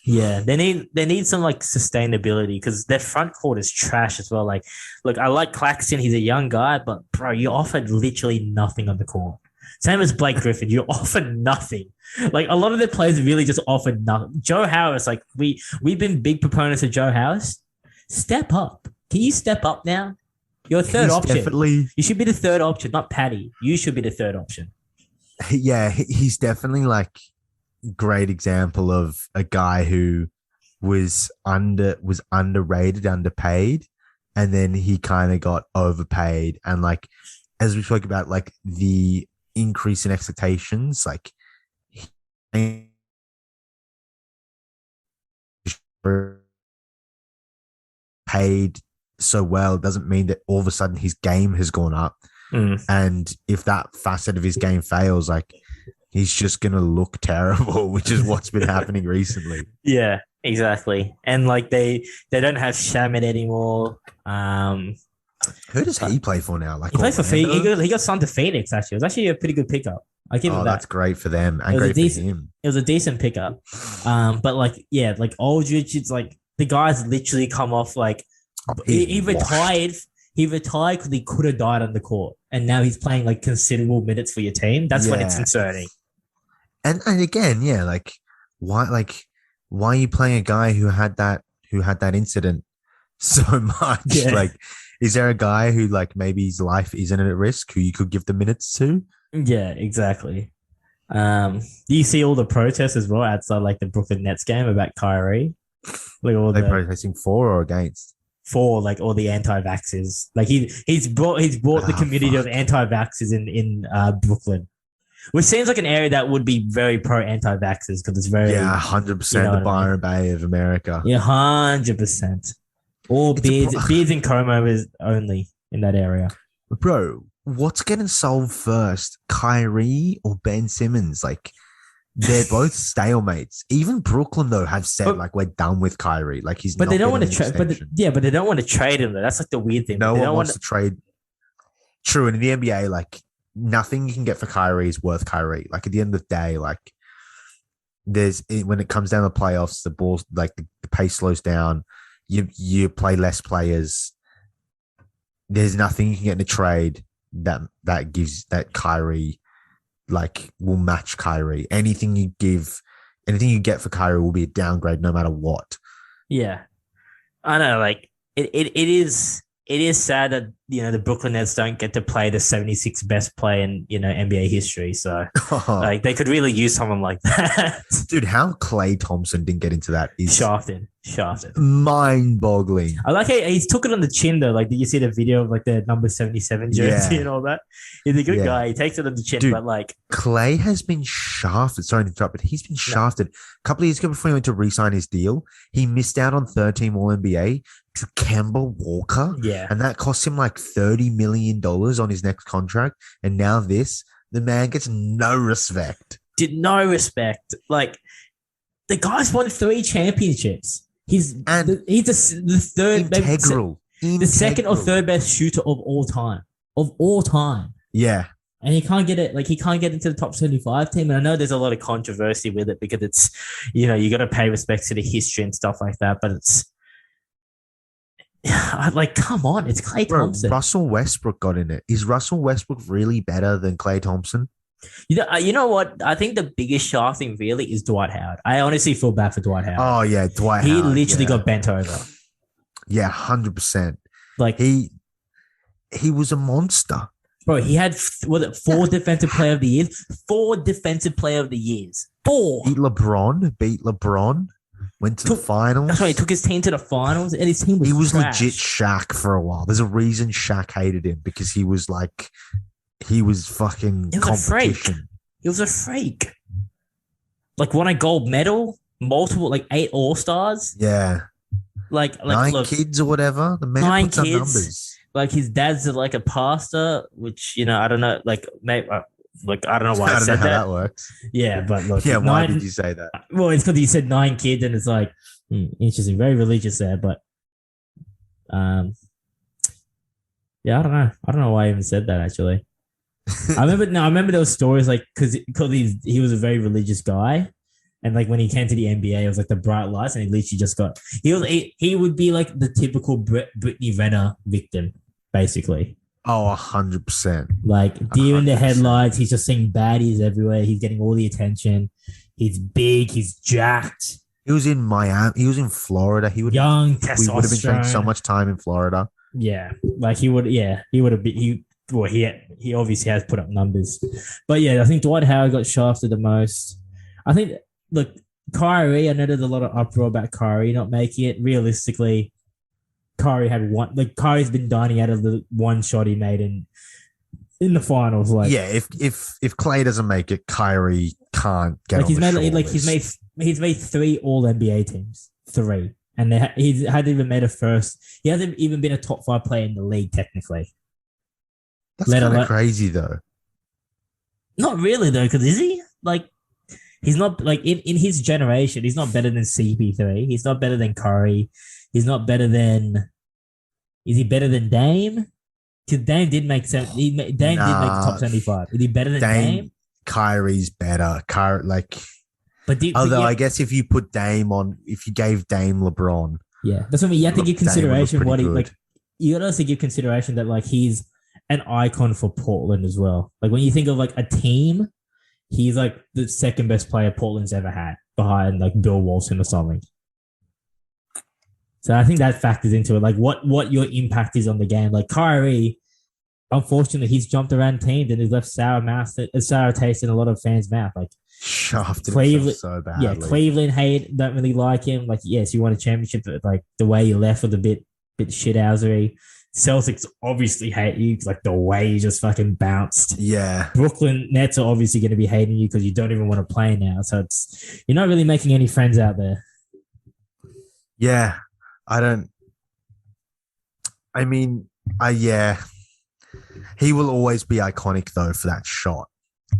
Yeah, they need some like sustainability because their front court is trash as well. Like, look, I like Claxton; he's a young guy, but bro, you offered literally nothing on the court. Same as Blake Griffin, you offered nothing. Like a lot of their players really just offered nothing. Joe Harris, like we've been big proponents of Joe Harris. Step up. Can you step up now? You're a third option. Definitely, You should be the third option, not Patty. You should be the third option. yeah, he's definitely like great example of a guy who was underrated, underpaid, and then he kind of got overpaid. And like as we spoke about, like the increase in expectations, like he paid so well doesn't mean that all of a sudden his game has gone up. And if that facet of his game fails, like he's just gonna look terrible, which is what's been happening recently. Yeah, exactly. And like they don't have Shamit anymore. Who does he play for now? Like He plays for Orlando? Phoenix. He got signed to Phoenix. Actually, it was actually a pretty good pickup. I give him that. That's great for them and It was a great for decent- him. It was a decent pickup. But like, yeah, like Aldridge, it's like the guy's literally come off like he He's washed. retired. He retired because he could have died on the court, and now he's playing like considerable minutes for your team. That's when it's Yeah. concerning. And again, yeah, like why are you playing a guy who had that incident so much? Yeah. Like, is there a guy who like maybe his life isn't at risk who you could give the minutes to? Yeah, exactly. Do you see all the protests as well outside like the Brooklyn Nets game about Kyrie? Like all Are they the protesting for or against? for like all the anti-vaxxers. Like he's brought the community of anti-vaxxers in Brooklyn, which seems like an area that would be very pro anti-vaxxers because it's very 100% you know the what I Byron Bay of America. yeah 100%. All beards and Como is only in that area. Bro, what's getting solved first, Kyrie or Ben Simmons? Like, they're both stalemates. Even Brooklyn though have said But- like we're done with Kyrie. Like he's But not they don't want to getting an trade. extension. But they don't want to trade him though. That's like the weird thing. No They one don't wants want to trade. True, and in the NBA, like nothing you can get for Kyrie is worth Kyrie. Like at the end of the day, like when it comes down to playoffs, the ball like the pace slows down. You play less players. There's nothing you can get in a trade that gives that Kyrie like will match Kyrie. Anything you get for Kyrie will be a downgrade no matter what. Yeah, I know. Like it is sad that the Brooklyn Nets don't get to play the 76 best player in NBA history. So like they could really use someone like that. Dude, how Klay Thompson didn't get into that is Shafted. mind-boggling. I like how he took it on the chin though. Like, did you see the video of like the number 77 jersey Yeah. and all that? He's a good Yeah. guy. He takes it on the chin, Dude. but like, Clay has been shafted. Sorry to interrupt, but he's been shafted. A couple of years ago before he went to re-sign his deal, he missed out on third-team All-NBA to Kemba Walker, yeah, and that cost him like $30 million on his next contract. And now the man gets no respect. did no respect. Like, the guy's won 3 championships. He's the third, maybe Integral. the second or Integral. third best shooter of all time. Yeah. And he can't get it. Like, he can't get into the top 75 team. And I know there's a lot of controversy with it because it's, you got to pay respect to the history and stuff like that. But it's like, come on, it's Klay Bro, Thompson. Russell Westbrook got in it. Is Russell Westbrook really better than Klay Thompson? You know what? I think the biggest shafting really is Dwight Howard. I honestly feel bad for Dwight Howard. Oh, yeah, Dwight He Howard, literally yeah. got bent over. Yeah, 100%. Like, He was a monster. bro, he had 4 defensive player of the years. 4 defensive player of the years. 4. Beat LeBron. Went to the finals. That's right. He took his team to the finals, and his team was. He was trash. legit Shaq for a while. There's a reason Shaq hated him because he was fucking He was a freak. competition. He was a freak. Like won a gold medal, multiple 8 All-Stars. Yeah. Like 9 kids or whatever. The man 9 puts up kids. numbers. Like his dad's like a pastor, which I don't know. Like maybe. I don't know why I don't said know how that. that works. Yeah, but look. Yeah, why 9 did you say that? Well, it's because you said 9 kids, and it's like interesting, very religious there. But yeah, I don't know why I even said that actually. I remember those stories like because he was a very religious guy, and like when he came to the NBA, it was like the bright lights, and he literally just got he would be like the typical Brittany Renner victim, basically. Oh, 100%. Like deer in the 100%. headlights. He's just seeing baddies everywhere. He's getting all the attention. He's big. He's jacked. He was in Miami. He was in Florida. We would Young have been spending so testosterone. much time in Florida. Yeah, like he would. Yeah, he would have been. He obviously has put up numbers, but yeah, I think Dwight Howard got shafted the most. I think look, Kyrie. I know there's a lot of uproar about Kyrie not making it. Realistically, Kyrie had one. Like Kyrie's been dining out of the one shot he made in the finals. Like Yeah, if Clay doesn't make it, Kyrie can't get like on he's the made short like list. he's made 3 All NBA teams, 3, and he hadn't even made a first. He hasn't even been a top 5 player in the league technically. That's let kind alone- of crazy though. Not really though, because is he like? He's not like in his generation. He's not better than CP3. He's not better than Curry. He's not better than. Is he better than Dame? Because Dame did make Dame did make the top 75. Is he better than Dame? Kyrie's better. But Although I guess if you put Dame on, if you gave Dame LeBron, yeah, that's what I mean. You have to give Dame would look consideration pretty what he good. like. You gotta also give consideration that like he's an icon for Portland as well. Like when you think of like a team, he's like the second best player Portland's ever had behind like Bill Walton or something. So I think that factors into it, like what your impact is on the game. Like Kyrie, unfortunately, he's jumped around teams and he's left sour taste in a lot of fans' mouth. Like shafted Cleveland- himself so badly. yeah, Cleveland don't really like him. Like yes, you won a championship, but like the way you left was a bit shithousery. Celtics obviously hate you, like the way you just fucking bounced. Yeah. Brooklyn Nets are obviously going to be hating you because you don't even want to play now. So you're not really making any friends out there. Yeah. Yeah. He will always be iconic though for that shot.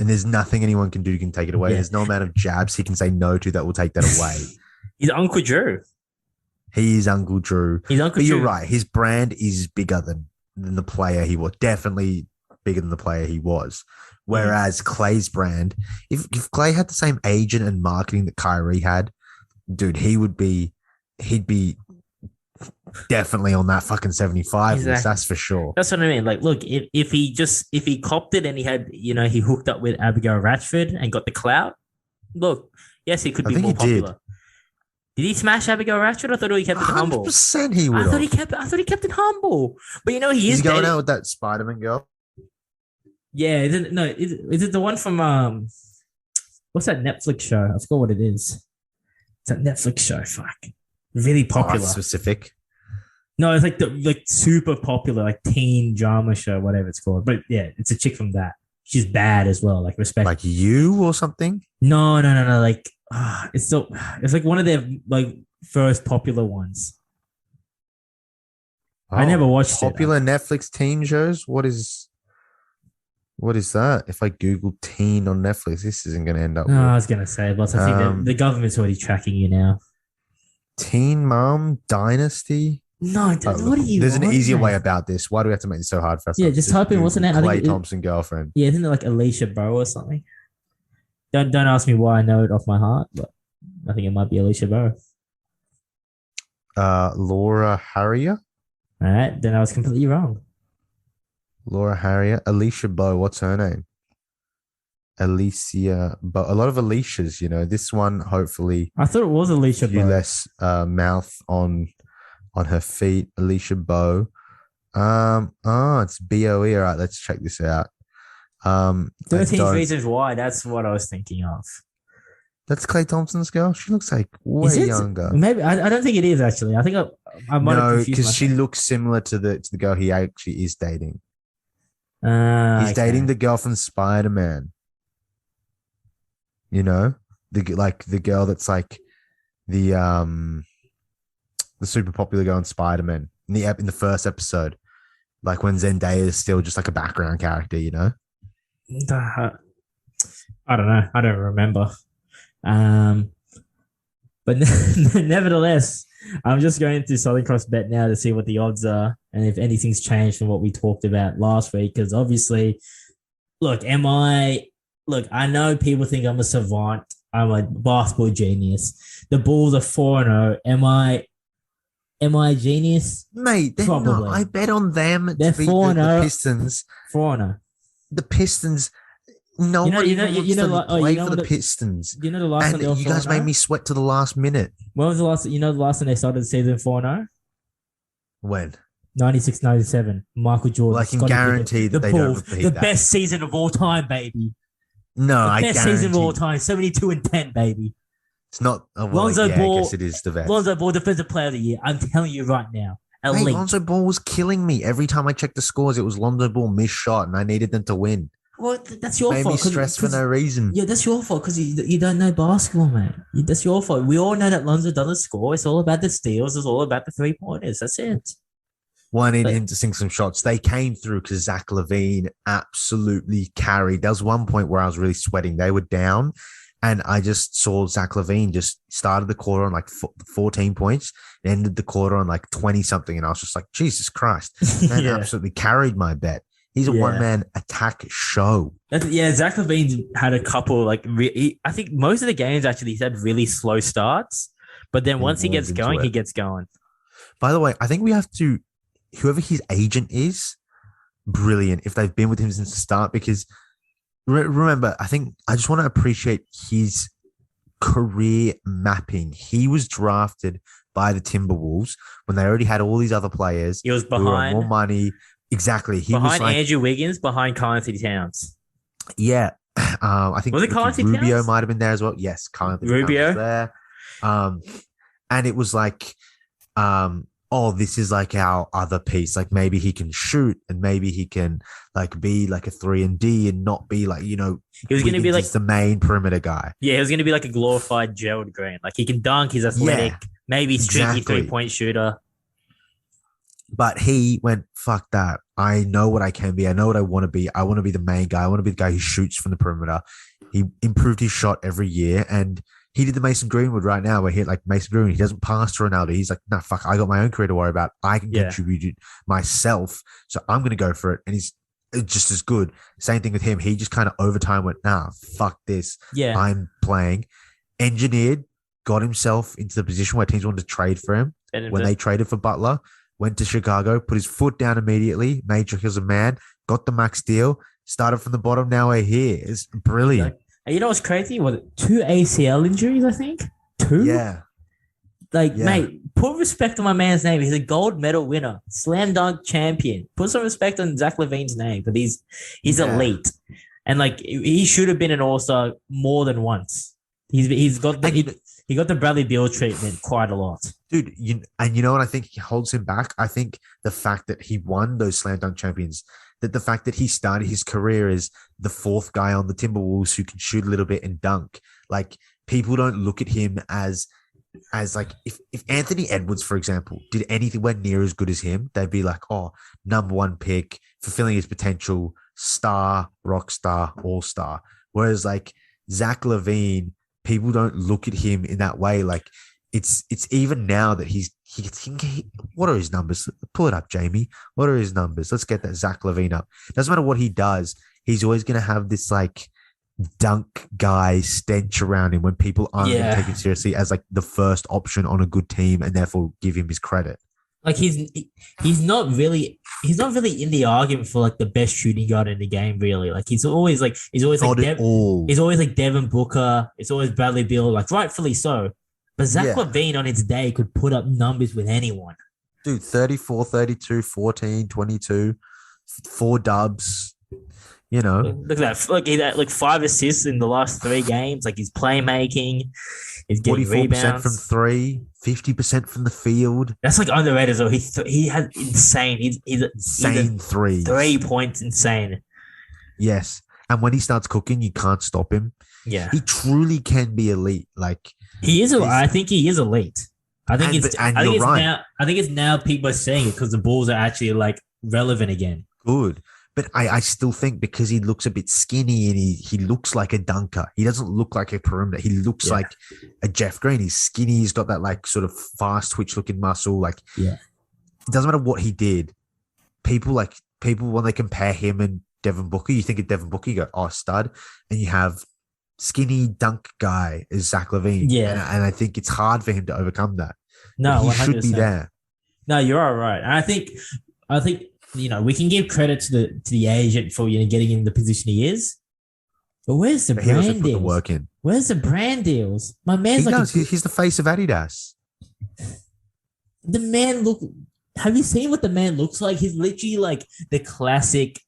And there's nothing anyone can do to take it away. Yeah. There's no amount of jabs he can say no to that will take that away. He's Uncle Drew. He is Uncle Drew. He's Uncle But Drew. you're right. His brand is bigger than the player he was. Definitely bigger than the player he was. Whereas Clay's brand, if Clay had the same agent and marketing that Kyrie had, dude, he'd be definitely on that fucking 75 list. Exactly. That's for sure. That's what I mean. Like, look, if he copped it and he had, he hooked up with Abigail Ratchford and got the clout, look, yes, he could I be think more he popular. did. Did he smash Abigail Ratchford? I thought he kept it humble. 100% he would I thought have. he kept it humble. But he He's is going dating- out with that Spider-Man girl. Yeah, is it the one from what's that Netflix show? I forgot what it is. It's that Netflix show. Fuck, really popular. Specific. No, it's like super popular, like teen drama show, whatever it's called. But yeah, it's a chick from that. She's bad as well. Like respect. Like You or something? No. Like it's like one of their like first popular ones. I never watched popular Netflix teen shows. What is that? If I Google teen on Netflix, this isn't going to end up. No, I with was gonna say, but I think that the government's already tracking you now. Teen Mom Dynasty. No, what are you? There's an on, easier mate? way about this. Why do we have to make it so hard for us? Yeah, just type in what's her name? I Clay think Thompson girlfriend. Yeah, isn't it like Alicia Bowe or something? Don't ask me why I know it off my heart, but I think it might be Alicia Bowe. Laura Harrier. All right, then I was completely wrong. Laura Harrier. Alicia Bowe. What's her name? Alicia Bowe. A lot of Alicias, This one, hopefully, I thought it was Alicia a few Bowe. less mouth on her feet. Alicia Bowe. It's BOE. All right, let's check this out. 13 Reasons Why. That's what I was thinking of. That's Klay Thompson's girl. She looks like Is way it? younger. Maybe I don't think it is actually. I think I might have No, confused because she myself. looks similar to the girl he actually is dating. He's dating Okay. the girl from Spider Man. You know, the girl that's like the the super popular girl in Spider Man in the first episode, like when Zendaya is still just like a background character. You know. Uh, I don't know. I don't remember. Um, but nevertheless, I'm just going to Southern Cross Bet now to see what the odds are and if anything's changed from what we talked about last week. Because obviously, look, look, I know people think I'm a savant. I'm a basketball genius. The Bulls are 4-0. Am I a genius? Mate, they're not. Probably. I bet on them They're to beat the 4-0. Pistons. 4-0. The Pistons. No You know, one you know, even you wants know, to oh, play for the Pistons. you know the last And time they were you guys made 4-0? me sweat to the last minute. When was the last? You know, the last time they started the season 4-0? When? 96, 97. Michael Jordan. Well, I can Scottie Pippen. guarantee that The they don't Bulls. repeat The that. best season of all time, baby. No, The I best guarantee. season of all time. 72-10, baby. It's not. Oh, well, Lonzo yeah, Ball. I guess it is the best. Lonzo Ball, defensive player of the year. I'm telling you right now. Mate, Elite. Lonzo Ball was killing me. Every time I checked the scores, it was Lonzo Ball missed shot, and I needed them to win. Well, that's your Made fault. me stressed for no reason. Yeah, that's your fault because you don't know basketball, man. That's your fault. We all know that Lonzo doesn't score. It's all about the steals. It's all about the 3-pointers. That's it. Well, I needed But- him to sink some shots. They came through because Zach LaVine absolutely carried. There was one point where I was really sweating. They were down, and I just saw Zach LaVine just started the quarter on like 14 points, and ended the quarter on like 20 something, and I was just like, Jesus Christ, man, yeah. absolutely carried my bet. He's a Yeah. one-man attack show. Yeah, Zach LaVine had a couple I think most of the games actually he's had really slow starts, but then once he warmed gets into going, it. he gets going. By the way, I think we have to, whoever his agent is, brilliant if they've been with him since the start, because remember, I think I just want to appreciate his career mapping. He was drafted by the Timberwolves when they already had all these other players He was who were on more behind money. Exactly. He was behind like, Andrew Wiggins, behind Karl-Anthony Towns. yeah. I think Was it Karl-Anthony Rubio Towns? might have been there as well. Yes, Karl-Anthony Towns Rubio? was there. And it was like, oh, this is like our other piece. Like maybe he can shoot and maybe he can like be like a 3-and-D and not be like, He was going to be Wiggins like is the main perimeter guy. Yeah, he was going to be like a glorified Gerald Green. Like he can dunk, he's athletic, Yeah, maybe streaky exactly. 3-point shooter. But he went, fuck that. I know what I can be. I know what I want to be. I want to be the main guy. I want to be the guy who shoots from the perimeter. He improved his shot every year. And he did the Mason Greenwood right now where he like Mason Greenwood, he doesn't pass to Ronaldo. He's like, nah, fuck, I got my own career to worry about. I can Yeah. contribute it myself. So I'm going to go for it. And he's just as good. Same thing with him. He just kind of over time went, nah, fuck this. Yeah. I'm playing. Engineered, got himself into the position where teams wanted to trade for him. And When they traded for Butler, went to Chicago, put his foot down immediately, made sure he was a man, got the max deal, started from the bottom. Now we're here. It's brilliant. And you know what's crazy? Was it 2 ACL injuries, I think? 2? Yeah. Like, Yeah. mate, put respect on my man's name. He's a gold medal winner, slam dunk champion. Put some respect on Zach LaVine's name, but he's Yeah. elite. And like he should have been an all-star more than once. He got the Bradley Beal treatment quite a lot. Dude, you know what I think holds him back? I think the fact that he won those slam dunk champions, that the fact that he started his career as the fourth guy on the Timberwolves who can shoot a little bit and dunk. Like people don't look at him as like if Anthony Edwards, for example, did anything near as good as him, they'd be like, oh, number one pick, fulfilling his potential, star, rock star, all star. Whereas like Zach LaVine, people don't look at him in that way. Like it's even now that he what are his numbers? Pull it up, Jamie. What are his numbers? Let's get that Zach LaVine up. Doesn't matter what he does. He's always going to have this like dunk guy stench around him when people aren't going to take him seriously as like the first option on a good team and therefore give him his credit. Like he's not really in the argument for like the best shooting guard in the game, really. Like he's always like Not at all. he's always like Devin Booker. It's always Bradley Beal, like rightfully so. But Zach Yeah. LaVine on its day could put up numbers with anyone. Dude, 34, 32, 14, 22, 4 dubs. You know, Look at that. Look, he had like 5 assists in the last 3 games. Like he's playmaking, he's getting 44% from rebounds. three, 50% from the field. That's like underrated though. He has insane. He's Insane threes. 3 points insane. Yes. And when he starts cooking, you can't stop him. Yeah, He truly can be elite. Like, he is. I think he is elite. I think And- it's. and I think you're it's right. now. I think it's now people are saying it because the Bulls are actually like relevant again. good. But I still think because he looks a bit skinny and he looks like a dunker. He doesn't look like a perimeter. He looks Yeah. like a Jeff Green. He's skinny. He's got that like sort of fast twitch looking muscle. Like, Yeah. it doesn't matter what he did. People when they compare him and Devin Booker, you think of Devin Booker, you go, oh, stud. And you have skinny dunk guy is Zach LaVine. Yeah. And I think it's hard for him to overcome that. No, But he 100%. should be there. No, you're all right. And I think we can give credit to the agent for getting in the position he is. But where's the But he also brand put the deals? work in. Where's the brand deals? My He man's like does. He's the face of Adidas. the man look. Have you seen what the man looks like? He's literally like the classic.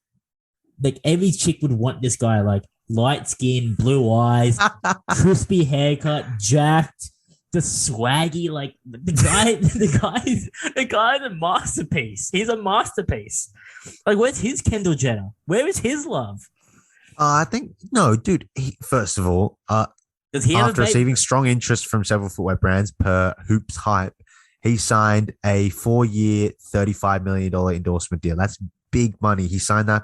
Like every chick would want this guy. Like light skin, blue eyes, crispy haircut, jacked, just swaggy. Like the guy's a masterpiece. He's a masterpiece. Like where's his Kendall Jenner? Where is his love? I think no, dude. First of all, Does he have after a baby? receiving strong interest from several footwear brands per Hoops Hype, he signed a 4-year, $35 million endorsement deal. That's big money. He signed that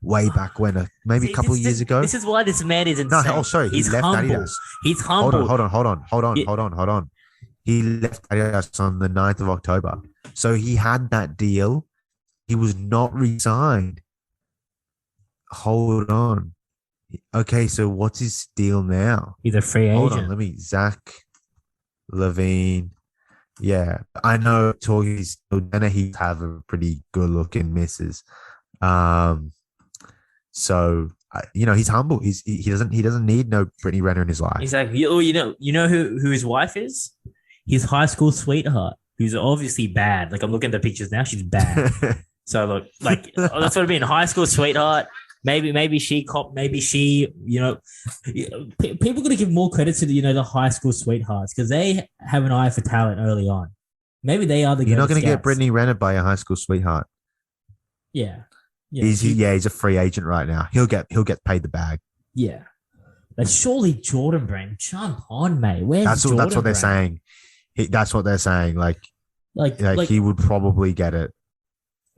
way back when, maybe See, a couple of years ago. This is why this man is No, insane. sorry, he He's left humble. Adidas. He's humble. Hold on. Yeah. He left Adidas on the 9th of October. So he had that deal. He was not re-signed. Hold on. Okay, so what's his deal now? He's a free Hold agent. on, Zach LaVine. Yeah, I know. Talking, he have a pretty good looking misses. So he's humble. He doesn't need no Brittany Renner in his life. Exactly. You know who his wife is? His high school sweetheart, who's obviously bad. Like I'm looking at the pictures now, she's bad. So look, like that's what I mean. High school sweetheart. Maybe she, people got to give more credit to the high school sweethearts because they have an eye for talent early on. Maybe they are the. You're not going to get scouts. Brittany Renner by a high school sweetheart. Yeah. He's a free agent right now. He'll get paid the bag. Yeah. Like surely Jordan Brand, jump on, mate. Where's That's what they're Brand? saying. That's what they're saying. Like Like he would probably get it.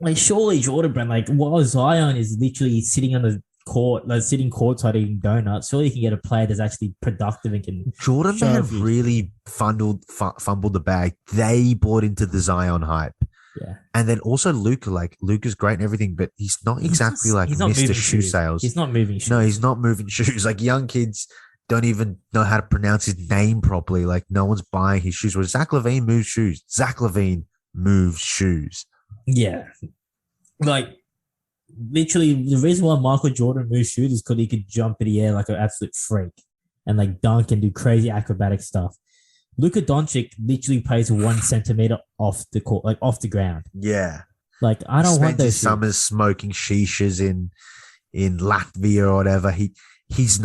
Like surely Jordan Brand, like while Zion is literally sitting on the court, like sitting courtside eating donuts, surely you can get a player that's actually productive and can. Jordan show may if have he- really fumbled the bag. They bought into the Zion hype. Yeah. And then also Luca, like Luca's great and everything, but he's not exactly like he's not Mr. moving Shoe shoes. Sales. He's not moving shoes. No, he's not moving shoes. Like young kids don't even know how to pronounce his name properly. Like no one's buying his shoes. Whereas Zach LaVine moves shoes. Zach LaVine moves shoes. Yeah. Like literally the reason why Michael Jordan moves shoes is because he could jump in the air like an absolute freak and like dunk and do crazy acrobatic stuff. Luka Doncic literally plays 1 centimeter off the court, like off the ground. Yeah. Like I don't want Spends those his shoes. summers smoking shishas in Latvia or whatever. He just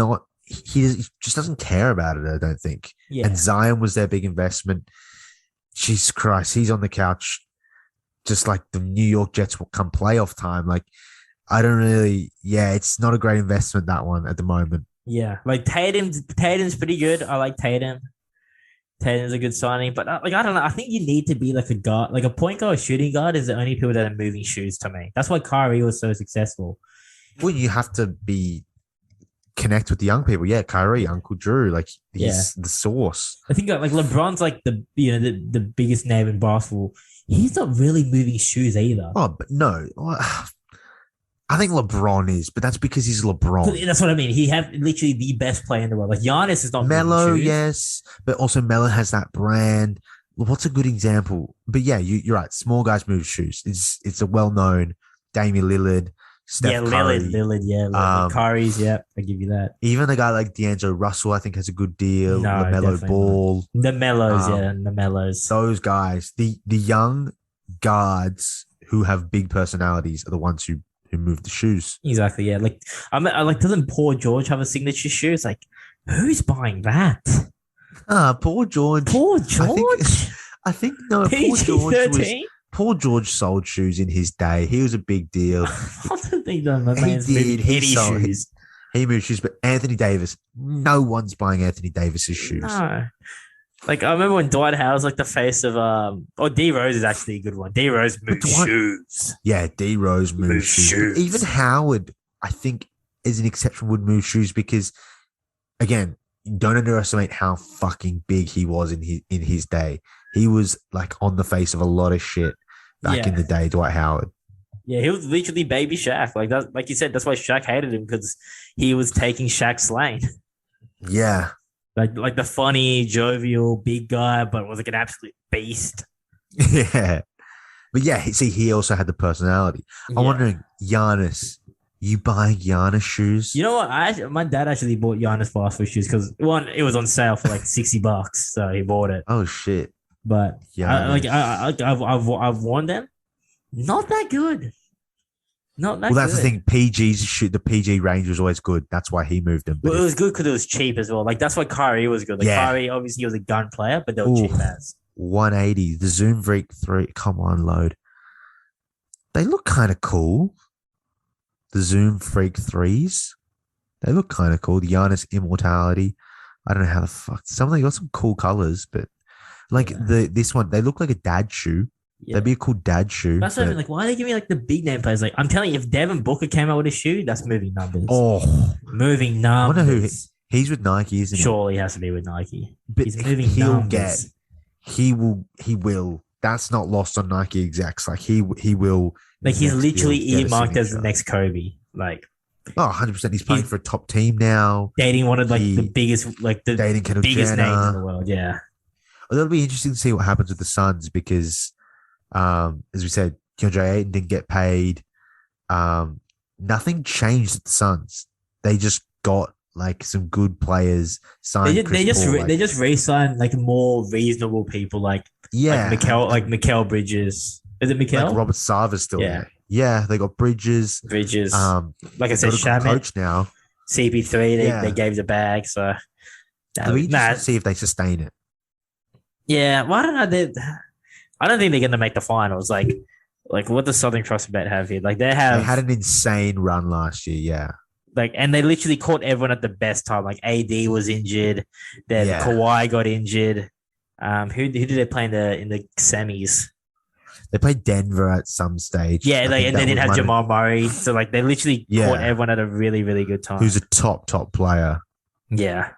doesn't care about it, I don't think. Yeah. And Zion was their big investment. Jesus Christ, he's on the couch just like the New York Jets will come playoff time. Like, it's not a great investment, that one at the moment. Yeah, like Tatum's pretty good. I like Tatum. Tatum's a good signing, but I don't know. I think you need to be like a guard, like a point guard, shooting guard is the only people that are moving shoes to me. That's why Kyrie was so successful. Well, you have to connect with the young people. Yeah, Kyrie, Uncle Drew, like he's the source. I think like LeBron's like the biggest name in basketball. He's not really moving shoes either. Oh, but no. I think LeBron is, but that's because he's LeBron. That's what I mean. He have literally the best player in the world. Like Giannis is not Melo, moving shoes. yes, but also Melo has that brand. What's a good example? But yeah, you're right. Small guys move shoes. It's a well-known Damian Lillard, Steph Curry. Lillard, yeah. Lillard. Kyrie's, yeah. I give you that. Even a guy like D'Angelo Russell, I think, has a good deal. No, LaMelo definitely Ball. The Mellows, the Mellows. Those guys, the young guards who have big personalities are the ones who who moved the shoes. Exactly. Yeah. Like I like, doesn't Paul George have a signature shoe? It's like, who's buying that? Paul George. Paul I think George. I think no. PG-13. Paul George sold shoes in his day. He was a big deal. I don't think that my He man's did. moving He any sold- shoes. He moved shoes, but Anthony Davis, no one's buying Anthony Davis's shoes. No. Like I remember when Dwight Howard was like the face of D Rose is actually a good one. D Rose moved Dwight- shoes. Yeah, D Rose moved Moved shoes. shoes. But even Howard, I think, is an exception, would move shoes because, again, don't underestimate how fucking big he was in his day. He was like on the face of a lot of shit back in the day, Dwight Howard. Yeah, he was literally baby Shaq. Like that, like you said, that's why Shaq hated him because he was taking Shaq's lane. Yeah. Like the funny, jovial, big guy, but was like an absolute beast. Yeah. But yeah, see, he also had the personality. I'm wondering, Giannis, you buying Giannis shoes? You know what? My dad actually bought Giannis fast food shoes because one, it was on sale for like $60, so he bought it. Oh shit. But Giannis. I've worn them. Not that good. Not that Well, that's good. the thing. PG's shoot, the PG range was always good. That's why he moved them. But Well, it was good because it was cheap as well. Like that's why Kyrie was good. Like Yeah. Kyrie, obviously, he was a gun player, but they were Ooh. cheap as. 180, the Zoom Freak 3. Come on, load. They look kind of cool. The Zoom Freak 3s. They look kind of cool. The Giannis Immortality. I don't know how the fuck. Some of them got some cool colors, but like this one, they look like a dad shoe. Yeah. That'd be a cool dad shoe. That's what I but- mean. Like, why are they giving me like the big name players? Like, I'm telling you, if Devin Booker came out with a shoe, that's moving numbers. Oh, Moving I wonder numbers. who he's with Nike, isn't he? Surely he has to be with Nike. But He's moving he'll numbers. get. He will. That's not lost on Nike execs. Like he will. Like he's next literally deal, get a earmarked as the signature. next Kobe. Like 100%. He's playing He's- for a top team now. dating one of like He- the biggest, like the Dating Kendall biggest names in Jenner. the world. Yeah. Well, it'll be interesting to see what happens with the Suns because, as we said, DeAndre Ayton didn't get paid. Nothing changed at the Suns. They just got like some good players signed. They just re-signed like more reasonable people like Mikal Bridges. Is it Mikal? Like Robert Sarver's still Yeah. there. Yeah, they got Bridges. Bridges. Like I They've said, got a good Shamet, coach now. CP3, Yeah. they gave the bag. So It'll be interesting to see if they sustain it. yeah, well, I don't know. I don't think they're gonna make the finals. Like what does Southern Cross Bet have here? Like they have They had an insane run last year. Yeah. and they literally caught everyone at the best time. Like AD was injured, then Yeah. Kawhi got injured. Who did they play in the semis? They played Denver at some stage. Yeah, I like, think and that they didn't was have one of- Jamal Murray, so like they literally Yeah. caught everyone at a really really good time. Who's a top player. yeah,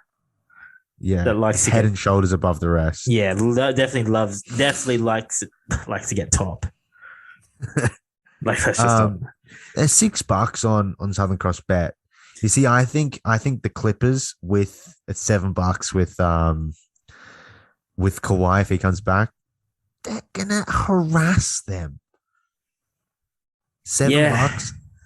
Yeah. that likes to Head get, and shoulders above the rest. yeah, definitely likes to get top. Like that's just There's $6 on Southern Cross Bet. You see, I think the Clippers at $7 with Kawhi if he comes back, they're gonna harass them. $7. Yeah.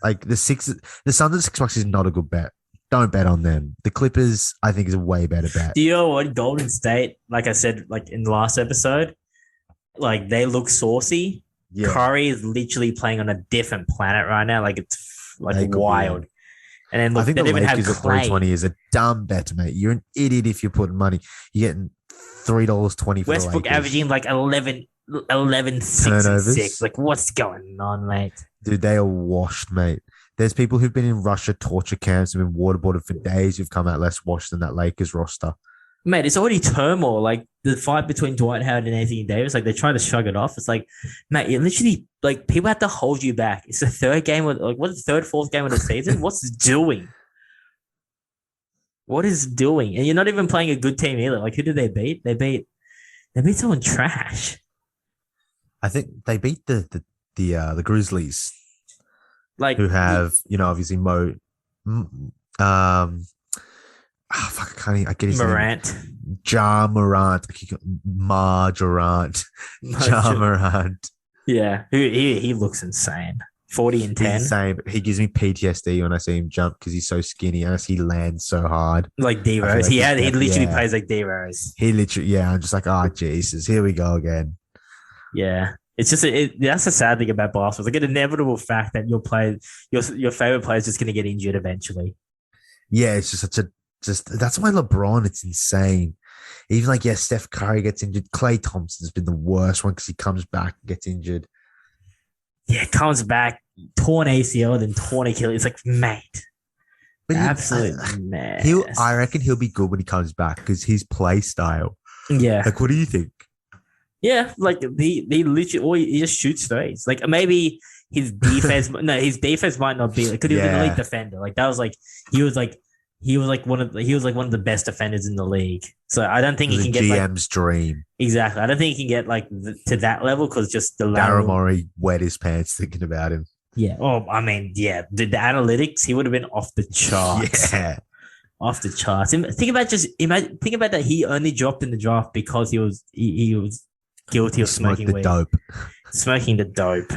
Like the Suns at $6 is not a good bet. Don't bet on them. The Clippers, I think, is a way better bet. Do you know what? Golden State, like I said, like in the last episode, like they look saucy. Yeah. Curry is literally playing on a different planet right now. Like it's They like could be, wild. And then I look, think they the don't even have Lakers at Clay. 320 is a dumb bet, mate. You're an idiot if you're putting money. You're getting $3.20 for Westbrook the Lakers. averaging like 11, 6 and Turnovers. 6. Like what's going on, mate? Dude, they are washed, mate. There's people who've been in Russia torture camps and been waterboarded for days who've come out less washed than that Lakers roster. Mate, it's already turmoil. Like the fight between Dwight Howard and Anthony Davis, like they try to shrug it off. It's like, mate, it literally like people have to hold you back. It's the third game of like what's the fourth game of the season? What's it doing? What is doing? And you're not even playing a good team either. Like who did they beat? They beat someone trash. I think they beat the Grizzlies, Like who have, obviously I get his name. Morant. Ja Morant. Durant. Ja Morant. Yeah. He looks insane. 40 and 10. He's insane, but he gives me PTSD when I see him jump because he's so skinny and he lands so hard. Like D I feel Rose. like He literally yeah. plays like D Rose. He literally, I'm just like, oh, Jesus, here we go again. Yeah. It's just that's the sad thing about basketball. It's like an inevitable fact that your favorite player is just going to get injured eventually. Yeah, it's just such a just that's why LeBron, it's insane. Even like, yeah, Steph Curry gets injured. Klay Thompson's been the worst one because he comes back and gets injured. Yeah, comes back, torn ACL, then torn Achilles. It's like, mate, But absolute mess. I reckon he'll be good when he comes back because his play style. Yeah, Like, what do you think? yeah, like he literally, or he just shoots threes. Like maybe his defense, no, his defense might not be like, could he be an elite defender? Like that was like he was like one of the best defenders in the league. So I don't think he can get GM's dream. Exactly. I don't think he can get like to that level because just the Daryl Morey wet his pants thinking about him. Yeah. Oh, I mean, yeah. The analytics, he would have been off the charts. Yeah. Off the charts. Think about that. He only dropped in the draft because he was guilty of smoking weed. Dope. Smoking the dope.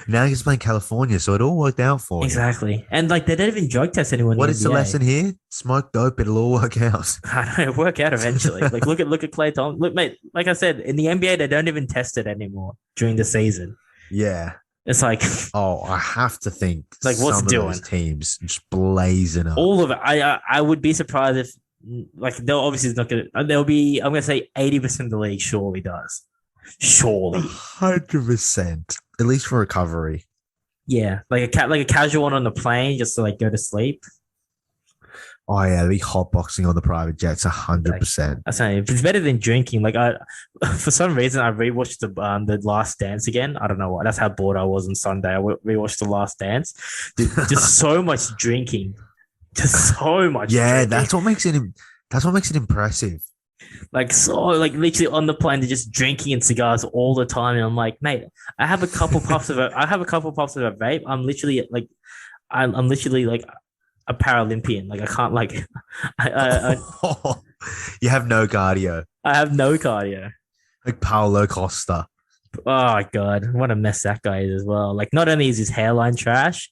Now he's playing California, so it all worked out for him. Exactly. And like they don't even drug test anyone. What is the lesson here? Smoke dope, it'll all work out. I know, it'll work out eventually. Like look at Klay Thompson. Look, mate, like I said, in the NBA, they don't even test it anymore during the season. Yeah. It's like, oh, I have to think like what's some doing? Of those teams just blazing up. All of it. I would be surprised if like they'll obviously not gonna. There'll be. I'm gonna say 80% of the league surely does. Surely, 100%. At least for recovery. Yeah, like a casual one on the plane just to like go to sleep. Oh yeah, the hotboxing on the private jets, 100%. That's not, it's better than drinking. Like for some reason, I rewatched the Last Dance again. I don't know why. That's how bored I was on Sunday. I rewatched the Last Dance. Just so much drinking, just so much. Yeah, drinking. that's what makes it impressive. Like literally on the plane, they're just drinking and cigars all the time, and I'm like, mate, I have a couple puffs of a vape. I'm literally like a Paralympian. Like I can't like you have no cardio. I have no cardio. Like Paulo Costa. Oh God, what a mess that guy is as well. Like not only is his hairline trash,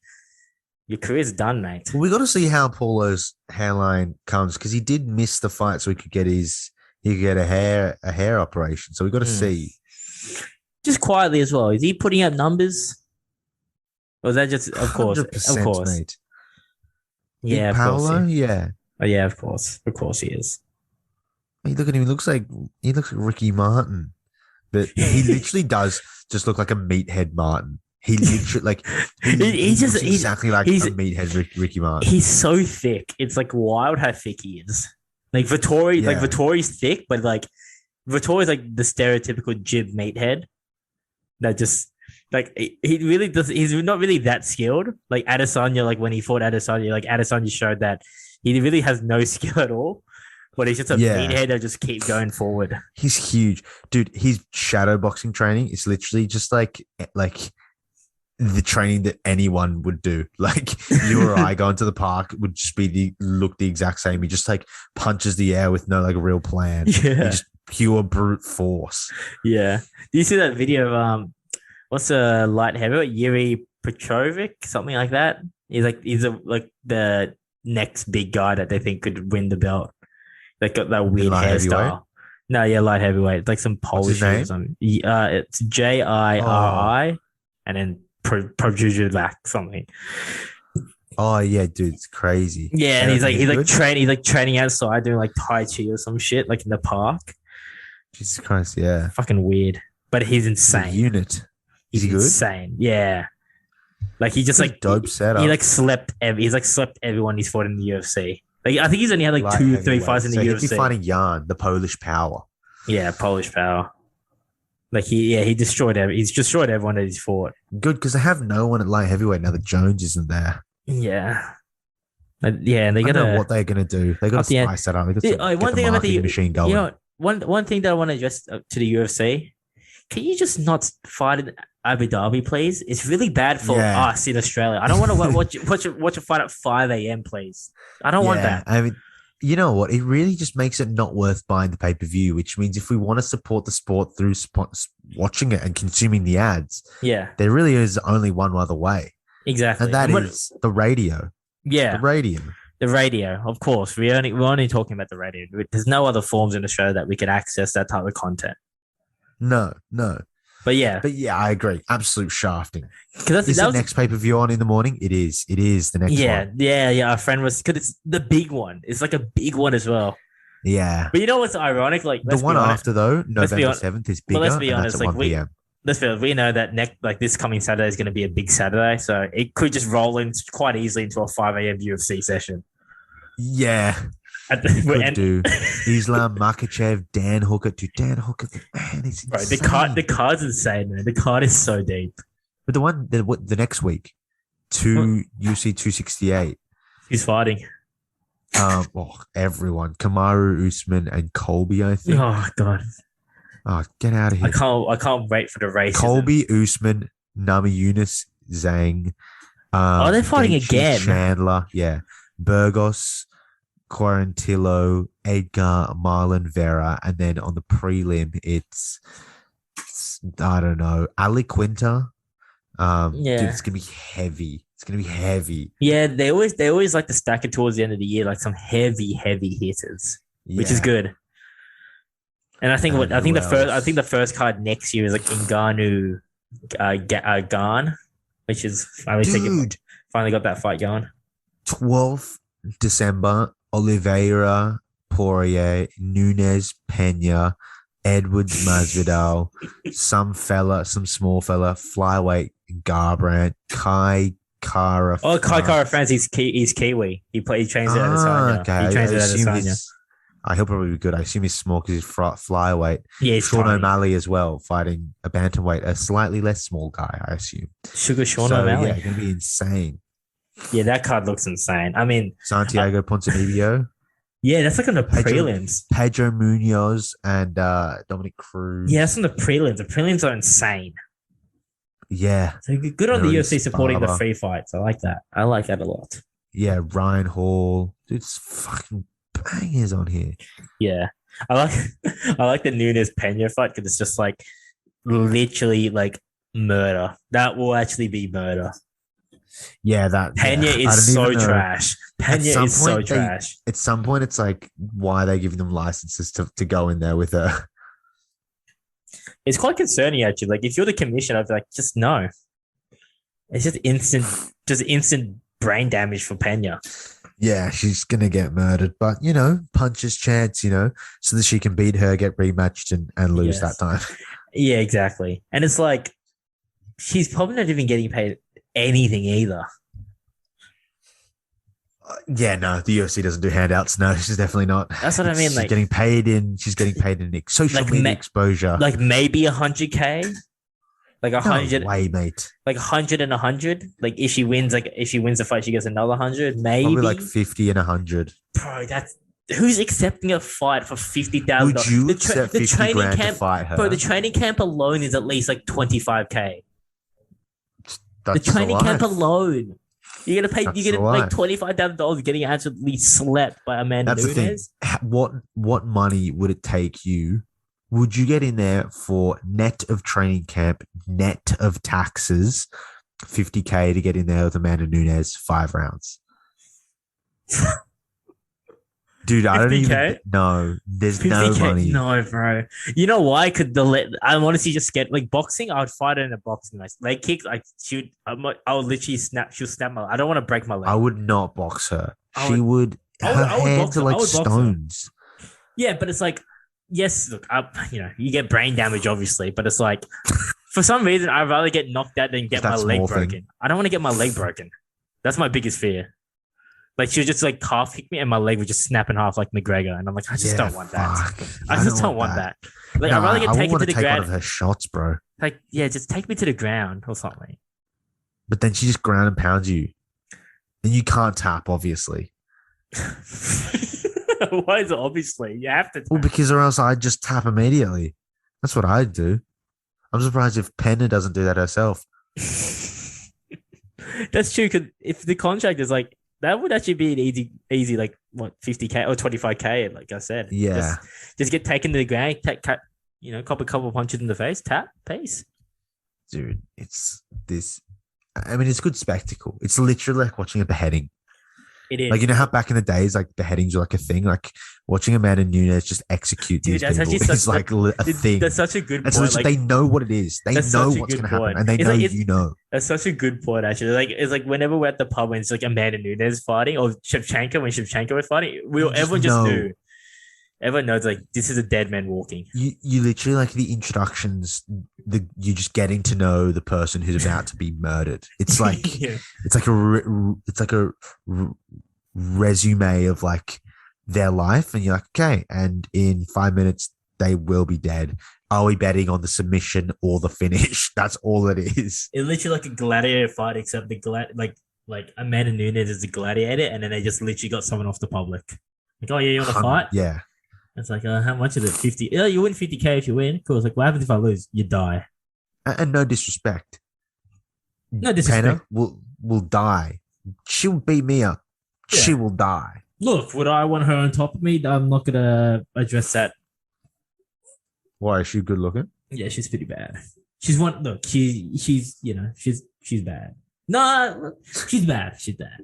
your career's done, mate. Well, we got to see how Paulo's hairline comes because he did miss the fight, so he could get a hair operation. So we got to see. Just quietly as well. Is he putting up numbers? Or is that just of course? Mate. Yeah, Paulo. Yeah. Oh yeah, of course he is. Hey, look at him. He looks like Ricky Martin, but he literally does just look like a meathead Martin. He literally like he's exactly like a meathead Ricky Martin. He's so thick. It's like wild how thick he is. Like Vittori's thick, but like Vittori's like the stereotypical jib meathead. That just like he really does. He's not really that skilled. Like Adesanya, like when he fought Adesanya, like Adesanya showed that he really has no skill at all. But he's just a meathead that just keep going forward. He's huge, dude. His shadow boxing training is literally just like the training that anyone would do. Like you or I going to the park would just be the exact same. He just like punches the air with no like real plan. Yeah. Just pure brute force. Yeah. Do you see that video of what's a light heavyweight? Yuri Petrovic, something like that? He's the next big guy that they think could win the belt. Like got that weird hairstyle. No, yeah, light heavyweight. It's like some Polish name or something. It's Jiri and then Projujovac something. Oh yeah, dude, it's crazy. Yeah, and he's training outside doing like Tai Chi or some shit, like in the park. Jesus Christ, yeah. Fucking weird. But he's insane. The unit. Is he good? Insane. Yeah. Like he just like dope setup. He slept everyone he's fought in the UFC. Like I think he's only had like 2-3 fights in the UFC. He's fighting Jan, the Polish power. Yeah, Polish power. Like he's destroyed everyone that he's fought. Good, because they have no one at light heavyweight now that Jones isn't there. Yeah. Yeah, and they don't know what they're gonna do. They got to spice that up. One thing about the machine going. You know, one thing that I want to address to the UFC. Can you just not fight in Abu Dhabi, please? It's really bad for us in Australia. I don't want to watch a fight at 5 a.m., please. I don't want that. I mean, you know what? It really just makes it not worth buying the pay-per-view, which means if we want to support the sport through watching it and consuming the ads, there really is only one other way. Exactly. And that is the radio. Yeah. The radio. The radio, of course. We're only talking about the radio. There's no other forms in Australia that we could access that type of content. No. But yeah, But yeah, I agree. Absolute shafting. because Is that the was next pay per view on in the morning? It is. It is the next yeah, one. yeah. Our friend was because it's the big one. It's like a big one as well. Yeah. But you know what's ironic? Like, The let's be one honest. after though, Let's be November on. 7th is But let's bigger, be and that's honest. at 1 p.m. Let's be honest. We know that next, like this coming Saturday is going to be a big Saturday, so it could just roll in quite easily into a 5 a.m. UFC session. Yeah, At it could and, do. Islam Makachev, Dan Hooker. Dude, Dan Hooker, man, it's bro, insane. the card's insane, man. The card is so deep. But the next week, UFC 268. Who's fighting? Everyone, Kamaru Usman and Colby, I think. Oh god, Oh, get out of here. I can't wait for the race. Colby Usman, Namajunas Zhang. They're fighting Gaethje again. Chandler, yeah. Burgos, Quarantillo, Edgar, Marlon Vera, and then on the prelim, it's I don't know, Ali Quinta. Dude, it's gonna be heavy. It's gonna be heavy. Yeah, they always like to stack it towards the end of the year, like some heavy hitters, which is good. And I think the first card next year is like Ngannou, Gan, which is finally got that fight going. 12th December, Oliveira, Poirier, Nunes, Pena, Edwards, Masvidal, some small fella, flyweight, Garbrandt, Kai Kara. Oh, Kai Kara France, he's Kiwi. He trains at Adesanya. Okay. He trains at Adesanya. He'll probably be good. I assume he's small because he's flyweight. Yeah, he's Sean tiny. O'Malley as well, fighting a bantamweight, a slightly less small guy, I assume. Sean O'Malley. Yeah, going to be insane. Yeah, that card looks insane. I mean, Santiago Ponzinibbio. Yeah, that's like on the prelims. Pedro Munoz and Dominic Cruz. Yeah, that's on the prelims. The prelims are insane. Yeah. So good on the UFC supporting the free fights. I like that. I like that a lot. Yeah, Ryan Hall. Dude, it's fucking bangers on here. Yeah. I like the Nunes Pena fight because it's just like literally like murder. That will actually be murder. Yeah, that Pena is so trash. Pena is so trash. At some point, it's like, why are they giving them licenses to go in there with her? It's quite concerning, actually. Like, if you're the commissioner, I'd be like, just no. It's just instant brain damage for Pena. Yeah, she's gonna get murdered, but puncher's chance, so that she can beat her, get rematched, and lose that time. Yeah, exactly. And it's like, she's probably not even getting paid anything either. Yeah, no, the UFC doesn't do handouts. No, she's definitely not. That's what I mean. She's like getting paid in social media exposure. Like maybe 100K, like 100. No way, mate. Like 100 and 100. Like if she wins the fight, she gets another 100. Maybe probably like 50 and 100. Bro, that's who's accepting a fight for $50,000? Would you accept 50 grand to fight her? Bro, the training camp alone is at least like 25K. That's the training camp alone. You're gonna pay. You're gonna like $25,000 getting absolutely slept by Amanda Nunes. That's the thing. What money would it take you? Would you get in there for net of training camp, net of taxes, $50K to get in there with Amanda Nunes 5 rounds? Dude, I don't even know. There's no money. No, bro. You know why? I honestly just get like boxing. I would fight her in a boxing match. Leg kicks, I would literally she'll snap my. I don't want to break my leg. I would not box her. Her hands are like stones. Yeah, but it's like, yes, look, you get brain damage, obviously, but it's like, for some reason, I'd rather get knocked out than get my leg broken. I don't want to get my leg broken. That's my biggest fear. Like, she would just like half kick me and my leg would just snap in half like McGregor. And I'm like, I just don't want that. I just don't want that. Like, I'd rather get taken to the ground. One of her shots, bro. Like, yeah, just take me to the ground or something. But then she just ground and pounds you. And you can't tap, obviously. Why is it obviously? You have to tap. Well, because or else I'd just tap immediately. That's what I'd do. I'm surprised if Pena doesn't do that herself. That's true, because if the contract is like, that would actually be an easy like what 50K or 25K, like I said. Yeah. Just get taken to the ground, cop a couple of punches in the face, tap, pace. Dude, it's this. I mean, it's good spectacle. It's literally like watching a beheading. It is. Like, you know how back in the days, like beheadings were like a thing. Like watching Amanda Nunes just execute Dude, these that's people actually is like a thing. That's such a good It's point. literally, Like, they know what it is. They that's know such a what's good going to happen, point. and they It's know like you know. that's such a good point, actually. Like, it's like whenever we're at the pub and it's like Amanda Nunes fighting or Shevchenko when Shevchenko was fighting, You just everyone just know. knew. Everyone knows like this is a dead man walking. You literally, like, the introductions, you just getting to know the person who's about to be murdered. It's like Yeah. it's like a resume of like their life, and you're like, okay, and in 5 minutes they will be dead. Are we betting on the submission or the finish? That's all it is. It's literally like a gladiator fight, except like Amanda Nunes is a gladiator, and then they just literally got someone off the public. Like, oh yeah, you want to fight? Yeah. It's like, how much is it? 50. Yeah, you win 50K if you win. Cool. It's like, what happens if I lose? You die. And no disrespect. No disrespect. Penna will die. She'll beat me up. Yeah. She will die. Look, would I want her on top of me? I'm not gonna address that. Why is she good looking? Yeah, she's pretty bad. She's one. Look, she's she's bad. No, she's bad. She's bad.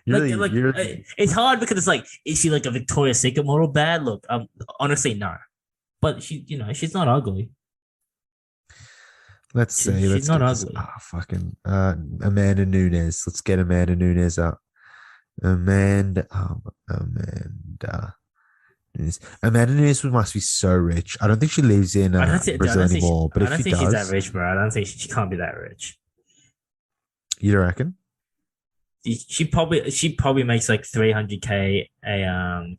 It's hard because it's like, is she like a Victoria's Secret model bad? Look, honestly, no. But she's not ugly. Let's see. She's not ugly. Fucking Amanda Nunes. Let's get Amanda Nunes up. Amanda Nunes. Amanda Nunes must be so rich. I don't think she lives in Brazil anymore. But if she does, I don't think she's that rich, bro. I don't think she can't be that rich. You reckon? She probably makes like 300K a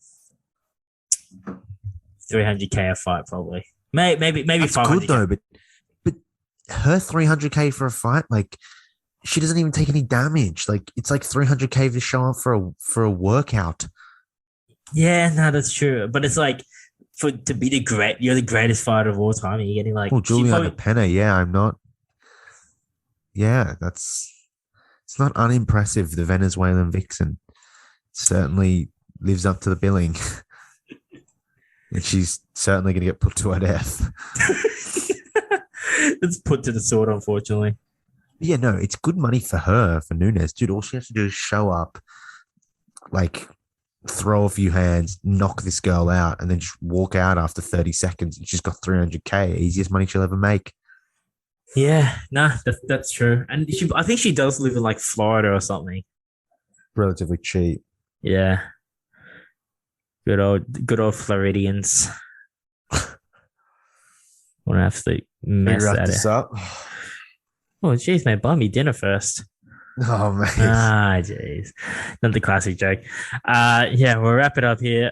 300K a fight, probably. Maybe That's 500K. good though, but her 300K for a fight, like, she doesn't even take any damage. Like, it's like 300K to show up for a workout. Yeah, no, that's true. But it's like, to be you're the greatest fighter of all time, and you're getting like, Juliana Penna. Yeah, I'm not. Yeah, it's not unimpressive. The Venezuelan vixen certainly lives up to the billing. And she's certainly going to get put to her death. It's put to the sword, unfortunately. Yeah, no, it's good money for her, for Nunes. Dude, all she has to do is show up, like, throw a few hands, knock this girl out, and then just walk out after 30 seconds. And she's got 300K. Easiest money she'll ever make. Yeah, that's true. And I think she does live in like Florida or something. Relatively cheap. Yeah. Good old Floridians. Want to have to mess wrap that this up. Oh, jeez, mate, buy me dinner first. Oh, man. Jeez. Not the classic joke. Yeah, we'll wrap it up here.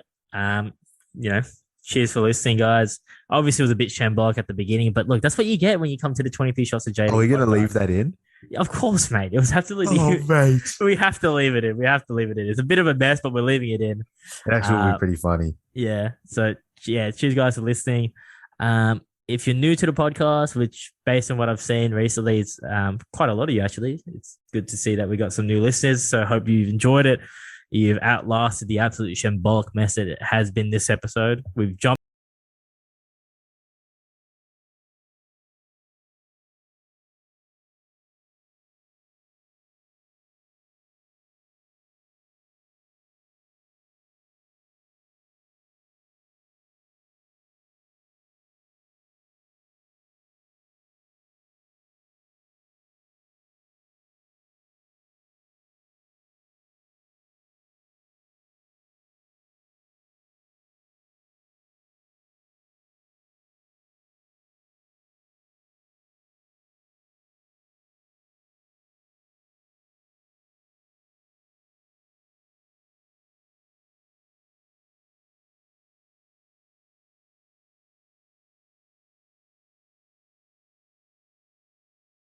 Cheers for listening, guys. Obviously, it was a bit shambolic at the beginning, but look, that's what you get when you come to the 23 Shots of JD. Are we going to leave that in? Of course, mate. It was absolutely. Oh, mate. We have to leave it in. It's a bit of a mess, but we're leaving it in. It actually will be pretty funny. Yeah. So, yeah, cheers, guys, for listening. If you're new to the podcast, which based on what I've seen recently, it's quite a lot of you, actually. It's good to see that we got some new listeners. So I hope you've enjoyed it. You've outlasted the absolute shambolic mess that it has been this episode. We've jumped